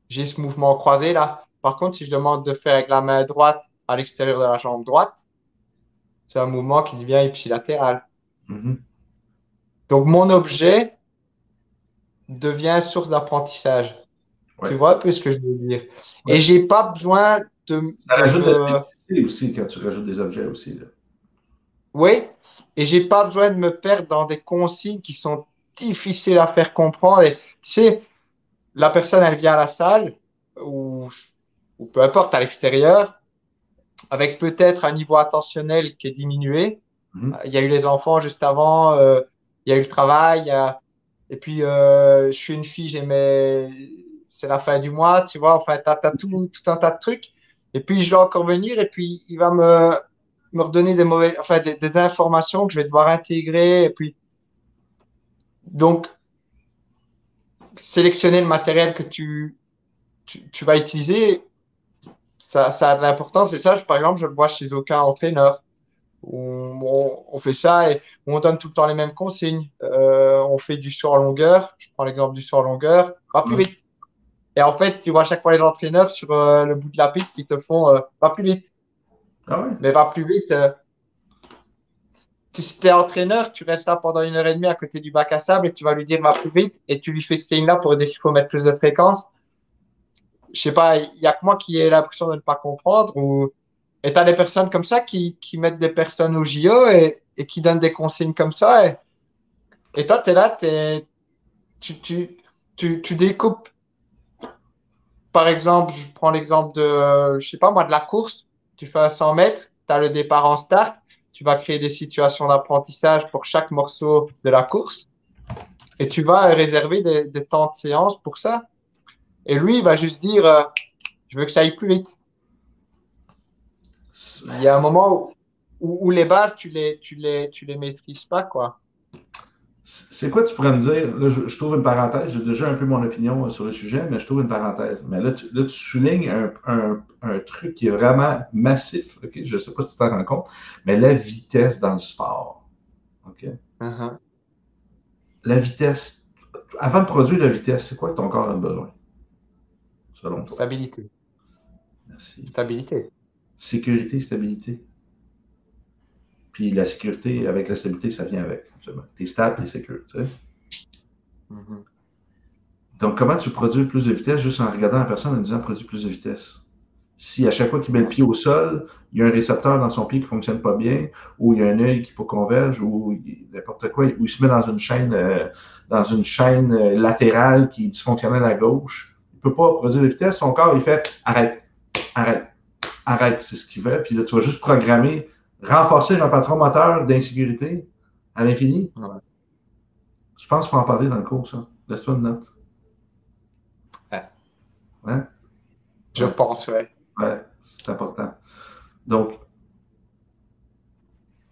j'ai ce mouvement croisé là. Par contre, si je demande de faire avec la main droite à l'extérieur de la jambe droite, c'est un mouvement qui devient ipsilatéral. Mm-hmm. Donc, mon objet devient source d'apprentissage. Ouais. Tu vois un peu ce que je veux dire. Ouais. Et j'ai pas besoin Ça rajoute de la me... spécificité aussi quand tu rajoutes des objets aussi. Là. Oui, et j'ai pas besoin de me perdre dans des consignes qui sont difficiles à faire comprendre. Et, tu sais, la personne, elle vient à la salle ou, ou peu importe, à l'extérieur, avec peut-être un niveau attentionnel qui est diminué. Mm-hmm. Il y a eu les enfants juste avant, il y a eu le travail, et puis je suis une fille, c'est la fin du mois, tu vois, enfin, t'as tout un tas de trucs. Et puis je dois encore venir, et puis il va me redonner des informations que je vais devoir intégrer. Et puis, donc, sélectionner le matériel que tu vas utiliser, ça a de l'importance. Et ça, par exemple, je le vois chez aucun entraîneur. On fait ça et on donne tout le temps les mêmes consignes. On fait du saut en longueur. Je prends l'exemple du saut en longueur. Va plus Ouais. vite. Et en fait, tu vois à chaque fois les entraîneurs sur le bout de la piste qui te font va plus vite. Ah ouais? Mais va plus vite. Si tu es entraîneur, tu restes là pendant 1 heure et demie à côté du bac à sable et tu vas lui dire va plus vite et tu lui fais ce signe-là pour dire qu'il faut mettre plus de fréquence. Je sais pas, il y a que moi qui ai l'impression de ne pas comprendre. Et tu as des personnes comme ça qui mettent des personnes au JO et qui donnent des consignes comme ça. Et toi, tu es là, tu découpes. Par exemple, je prends l'exemple je sais pas moi, de la course. Tu fais un 100 mètres, tu as le départ en start. Tu vas créer des situations d'apprentissage pour chaque morceau de la course. Et tu vas réserver des temps de séance pour ça. Et lui, il va juste dire, je veux que ça aille plus vite. Il y a un moment où les bases, tu les maîtrises pas, quoi. C'est quoi tu pourrais me dire? Là, je trouve une parenthèse, j'ai déjà un peu mon opinion sur le sujet, mais je trouve une parenthèse. Mais là, tu soulignes un truc qui est vraiment massif. OK? Je ne sais pas si tu t'en rends compte, mais la vitesse dans le sport. OK? Mhm. La vitesse. Avant de produire la vitesse, c'est quoi que ton corps a besoin, selon toi? Stabilité. Merci. Stabilité. Sécurité, stabilité. Puis la sécurité, avec la stabilité, ça vient avec. Tu es stable, tu es sécure. Tu sais? Mhm. Donc, comment tu produis plus de vitesse juste en regardant la personne en disant produis plus de vitesse? Si à chaque fois qu'il met le pied au sol, il y a un récepteur dans son pied qui ne fonctionne pas bien, ou il y a un œil qui ne converge, ou n'importe quoi, ou il se met dans une chaîne latérale qui est dysfonctionnelle à gauche, il ne peut pas produire de vitesse. Son corps, il fait arrête, arrête, arrête, c'est ce qu'il veut. Puis là, tu vas juste programmer, renforcer un patron moteur d'insécurité à l'infini. Ouais. Je pense qu'il faut en parler dans le cours, ça. Laisse-toi une note. Ouais. Hein? Je Ouais, pense, ouais. ouais, c'est important. Donc,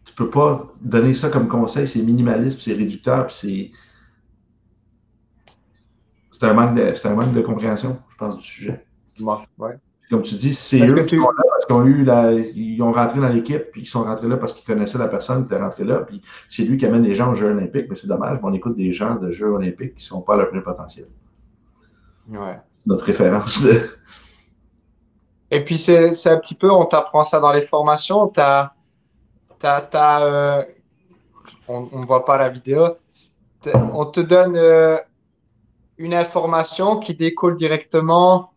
tu peux pas donner ça comme conseil, c'est minimaliste, c'est réducteur, puis c'est un manque de compréhension, je pense, du sujet. Moi, ouais. Comme tu dis, c'est Parce que eux qui sont tu, là parce ils ont rentré dans l'équipe, puis ils sont rentrés là parce qu'ils connaissaient la personne qui était rentrée là, puis c'est lui qui amène les gens aux Jeux olympiques, mais c'est dommage, on écoute des gens de Jeux olympiques qui ne sont pas à leur plein potentiel. ouais. C'est notre référence. Et puis, c'est un petit peu, on t'apprend ça dans les formations. On ne voit pas la vidéo. On te donne une information qui découle directement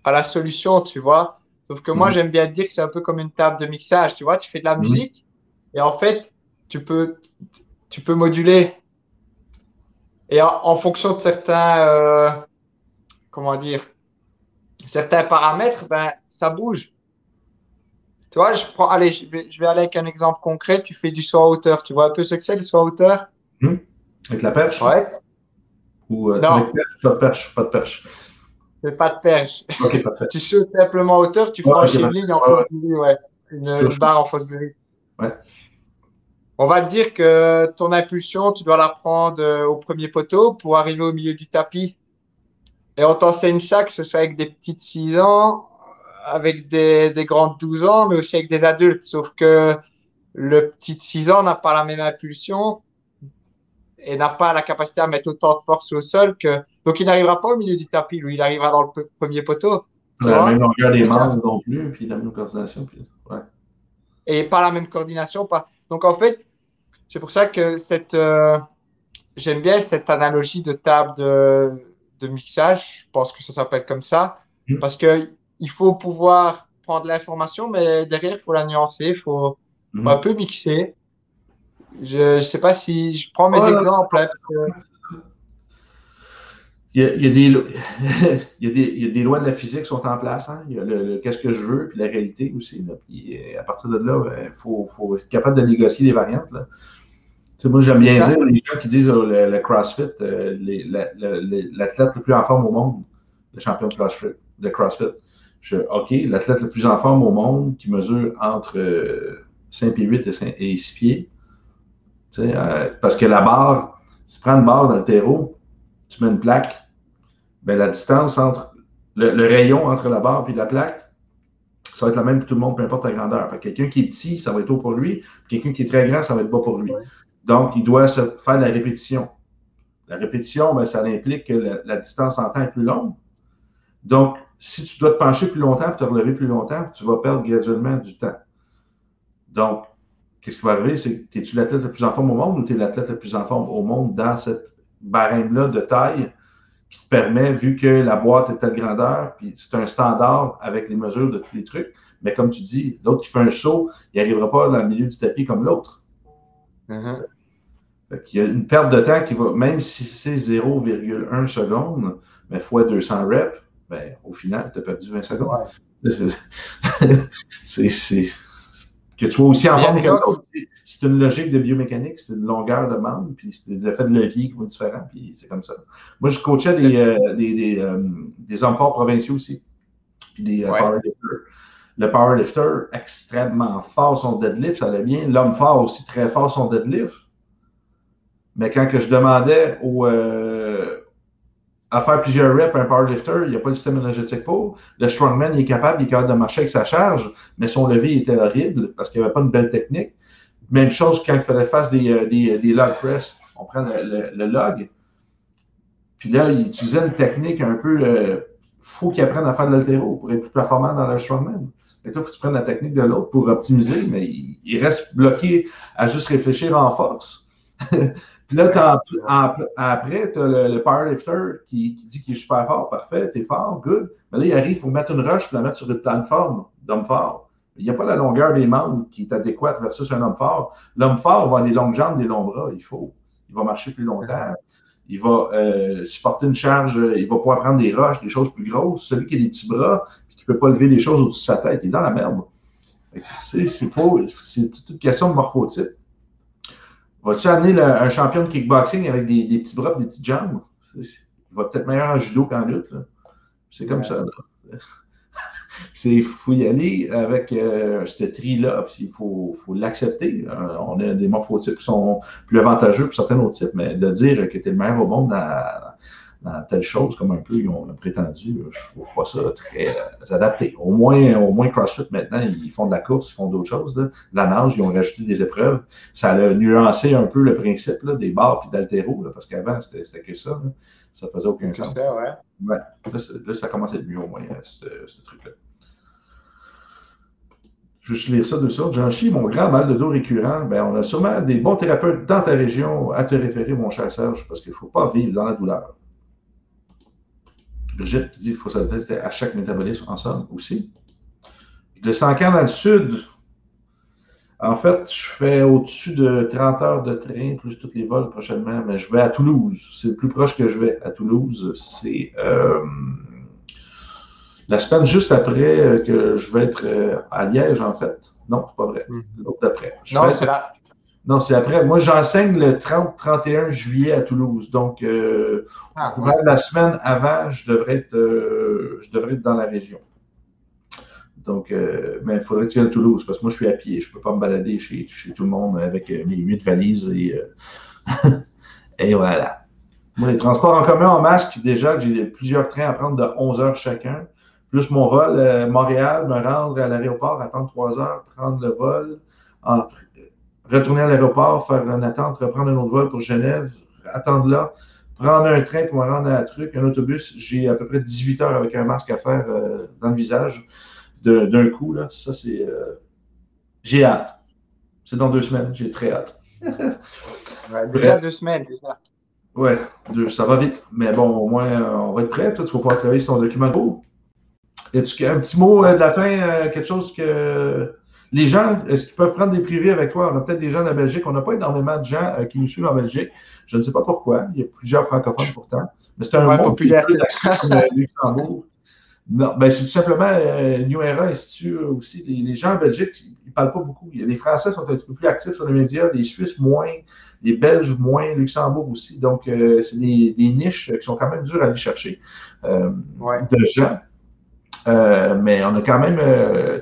à la solution, tu vois. Sauf que moi, Mhm. j'aime bien dire que c'est un peu comme une table de mixage, tu vois. Tu fais de la Mhm. musique et en fait, tu peux, tu peux moduler. Et en fonction de comment dire, certains paramètres, ben, ça bouge. Tu vois, allez, je vais aller avec un exemple concret. Tu fais du saut à hauteur. Tu vois un peu ce que c'est, le saut à hauteur? Mhm. Avec la perche, là? Ouais. Ou avec Non, perche, pas de perche, pas de perche. c'est pas de perche. OK, parfait. Tu sautes simplement à hauteur, tu Ouais, OK, franchis une parfait. ligne en Ouais, fausse ouais, durée, ouais. tu Une touches. barre en fausse durée. Ouais. On va te dire que ton impulsion, tu dois la prendre au premier poteau pour arriver au milieu du tapis. Et on t'enseigne ça, que ce soit avec des petites 6 ans, avec des grandes 12 ans, mais aussi avec des adultes. Sauf que le petit de 6 ans n'a pas la même impulsion et n'a pas la capacité à mettre autant de force au sol que. Donc, il n'arrivera pas au milieu du tapis, lui, il arrivera dans le premier poteau. Tu La même vois? longueur des Donc, membres non plus, puis la même coordination. Puis, ouais. et pas la même coordination. Pas... Donc, en fait, c'est pour ça que j'aime bien cette analogie de table de mixage. Je pense que ça s'appelle comme ça. Mhm. Parce que il faut pouvoir prendre l'information, mais derrière, il faut la nuancer, faut un Mhm. peu mixer. Je ne sais pas si je prends mes Ouais, non, exemples, hein, il y a des, il y a des lois de la physique qui sont en place. Hein. Il y a qu'est-ce que je veux, puis la réalité aussi. Là. Puis à partir de là, il faut être capable de négocier les variantes. Là. Tu sais, moi, j'aime c'est bien dire, ça? les gens qui disent le CrossFit, l'athlète le plus en forme au monde, le champion de CrossFit. OK, l'athlète le plus en forme au monde qui mesure entre 5 pieds 8 et 6 pieds. Tu sais, parce que la barre, si tu prends une barre dans le terreau, tu mets une plaque, ben, la distance entre le rayon entre la barre et la plaque, ça va être la même pour tout le monde, peu importe la grandeur. Quelqu'un qui est petit, ça va être haut pour lui. Quelqu'un qui est très grand, ça va être bas pour lui. Ouais. Donc, il doit se faire de la répétition. La répétition, ben, ça implique que la distance en temps est plus longue. Donc, si tu dois te pencher plus longtemps et te relever plus longtemps, tu vas perdre graduellement du temps. Donc, qu'est-ce qui va arriver? C'est que es-tu l'athlète le plus en forme au monde ou tu es l'athlète le plus en forme au monde dans cette barème-là de taille qui te permet, vu que la boîte est de telle grandeur, puis c'est un standard avec les mesures de tous les trucs, mais comme tu dis, l'autre qui fait un saut, il n'arrivera pas dans le milieu du tapis comme l'autre. Mhm. Il y a une perte de temps qui va, même si c'est 0,1 seconde, mais fois 200 reps, ben, au final, tu as perdu 20 secondes. Ouais. c'est que tu sois aussi en Mais il y a forme des que gens qui. l'autre. C'est une logique de biomécanique, c'est une longueur de membre, puis c'est des effets de levier qui vont être différents, puis c'est comme ça. Moi, je coachais des hommes forts provinciaux aussi, puis des Ouais. powerlifters. Le powerlifter, extrêmement fort son deadlift, ça allait bien. L'homme fort aussi, très fort son deadlift. Mais quand que je demandais à faire plusieurs reps un powerlifter, il n'y a pas le système énergétique pour. Le strongman, il est capable de marcher avec sa charge, mais son levier était horrible parce qu'il n'y avait pas une belle technique. Même chose quand il fallait faire des log press. On prend le log, puis là, il utilisait une technique un peu... faut qu'il apprenne à faire de l'haltéro pour être plus performant dans le strongman. Donc là, il faut que tu prennes la technique de l'autre pour optimiser, mais il reste bloqué à juste réfléchir en force. Puis là, après, tu as le powerlifter qui dit qu'il est super fort, parfait, t'es fort, good. Mais là, il arrive, il faut mettre une roche et la mettre sur une plateforme d'homme fort. Il n'y a pas la longueur des membres qui est adéquate versus un homme fort. L'homme fort va avoir des longues jambes, des longs bras, il va marcher plus longtemps. Il va supporter une charge, il va pouvoir prendre des roches, des choses plus grosses. Celui qui a des petits bras et qui ne peut pas lever les choses au-dessus de sa tête, il est dans la merde. C'est toute une question de morphotype. Vas-tu amener un champion de kickboxing avec des petits bras et des petites jambes? Il va peut-être meilleur en judo qu'en lutte. C'est comme ça. Il faut y aller avec ce tri-là, puis il faut l'accepter. On a des morphotypes qui sont plus avantageux pour certains autres types, mais de dire que tu es le meilleur au monde dans telle chose, comme un peu ils ont prétendu, je ne trouve pas ça très adapté. Au moins CrossFit, maintenant, ils font de la course, ils font d'autres choses. Là. La nage, ils ont rajouté des épreuves. Ça a nuancé un peu le principe là, des barres et d'haltéro, parce qu'avant, c'était que ça. Là. Ça faisait aucun sens. Ça, ouais. Ouais. Là, ça commence à être mieux au moins, ce truc-là. Je vais lire ça de sorte. Jean-Chi, mon grand mal de dos récurrent, ben, on a sûrement des bons thérapeutes dans ta région à te référer, mon cher Serge, parce qu'il ne faut pas vivre dans la douleur. Brigitte qui dit qu'il faut s'adapter à chaque métabolisme ensemble aussi. Je descends quand dans le sud? En fait, je fais au-dessus de 30 heures de train, plus tous les vols prochainement, mais je vais à Toulouse. C'est le plus proche que je vais à Toulouse. C'est la semaine juste après que je vais être à Liège, en fait. Non, c'est pas vrai. L'autre d'après. Non, c'est là. Non, c'est après. Moi, j'enseigne le 30-31 juillet à Toulouse. Donc, la semaine avant, je devrais être dans la région. Donc, mais il faudrait que tu viennes à Toulouse, parce que moi, je suis à pied. Je ne peux pas me balader chez tout le monde avec mes 8 valises et voilà. Moi, les transports en commun en masque, déjà, j'ai plusieurs trains à prendre de 11 heures chacun. Plus mon vol, Montréal, me rendre à l'aéroport, attendre 3 heures, prendre le vol, retourner à l'aéroport, faire une attente, reprendre un autre vol pour Genève, attendre là, prendre un train pour me rendre à un truc, un autobus. J'ai à peu près 18 heures avec un masque à faire dans le visage d'un coup. Là. Ça, c'est... j'ai hâte. C'est dans 2 semaines. J'ai très hâte. Déjà 2 semaines, déjà. Ouais, ça va vite. Mais bon, au moins, on va être prêt. Toi, tu vas pouvoir travailler sur ton document de cours. As-tu un petit mot de la fin, quelque chose que les gens, est-ce qu'ils peuvent prendre des privés avec toi? On a peut-être des gens de la Belgique. On n'a pas énormément de gens qui nous suivent en Belgique. Je ne sais pas pourquoi. Il y a plusieurs francophones pourtant. Mais c'est un monde populaire qui est plus comme Luxembourg. Non, ben c'est tout simplement New Era Institute aussi. Les gens en Belgique, ils ne parlent pas beaucoup. Les Français sont un petit peu plus actifs sur les médias, les Suisses moins, les Belges moins, Luxembourg aussi. Donc, c'est des niches qui sont quand même dures à aller chercher de gens. Mais on a quand même,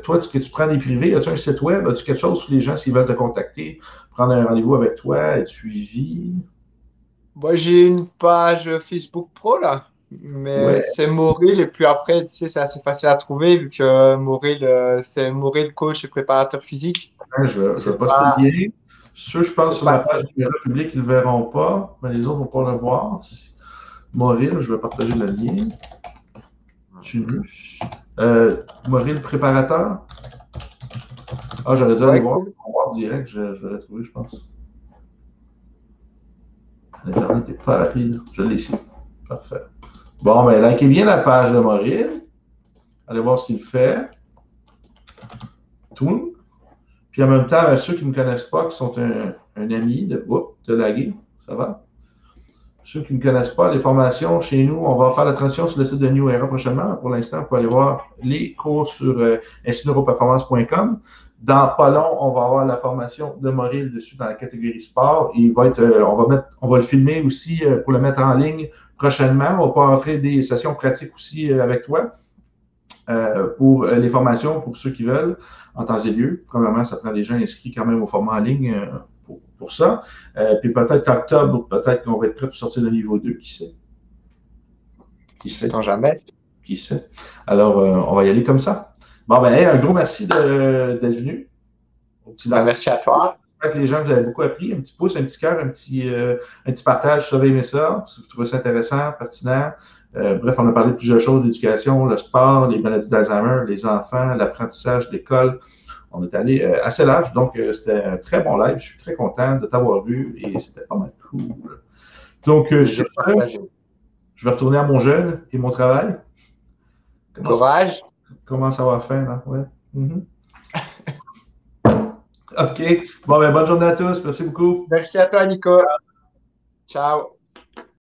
toi, que tu prends des privés, as-tu un site web, as-tu quelque chose pour les gens s'ils veulent te contacter, prendre un rendez-vous avec toi, être suivi? Moi, j'ai une page Facebook Pro, là, mais c'est Moril, et puis après, tu sais, c'est assez facile à trouver, vu que Moril, c'est Moril, coach et préparateur physique. Je vais pas se lier. Ceux, je pense, sur ma page publique, ils ne le verront pas, mais les autres vont pas le voir. Moril, je vais partager le lien. Moril préparateur. Ah, j'aurais dû aller voir. On va voir direct, je vais le trouver, je pense. L'Internet n'est pas rapide. Je l'ai ici. Parfait. Bon, ben, likez bien la page de Moril. Allez voir ce qu'il fait. Tout. Puis en même temps, ceux qui ne me connaissent pas, qui sont un ami de laguer, ça va? Ceux qui ne me connaissent pas, les formations chez nous, on va faire la transition sur le site de New Era prochainement. Pour l'instant, vous pouvez aller voir les cours sur institutneuroperformance.com. Dans pas long, on va avoir la formation de Moril dessus dans la catégorie sport. Et il va être, on va le filmer aussi pour le mettre en ligne prochainement. On va pouvoir offrir des sessions pratiques aussi avec toi. pour les formations, pour ceux qui veulent, en temps et lieu. Premièrement, ça prend des gens inscrits quand même au format en ligne pour ça. Puis peut-être qu'octobre, peut-être qu'on va être prêt pour sortir le niveau 2, qui sait? Qui sait? Sait-on jamais. Qui sait? Alors, on va y aller comme ça. Bon, ben, hey, un gros merci d'être venu. Merci à toi. J'espère que les gens, vous avez beaucoup appris. Un petit pouce, un petit cœur, un petit partage, si vous avez aimé ça, si vous trouvez ça intéressant, pertinent. Bref, on a parlé de plusieurs choses, l'éducation, le sport, les maladies d'Alzheimer, les enfants, l'apprentissage d'école. On est allé assez large, donc c'était un très bon live. Je suis très content de t'avoir vu et c'était pas mal cool. Donc, sur ce, je vais retourner à mon jeûne et mon travail. Courage. Comment ça va faire, là? Ouais. OK. Bon, ben, bonne journée à tous. Merci beaucoup. Merci à toi, Nico. Ciao.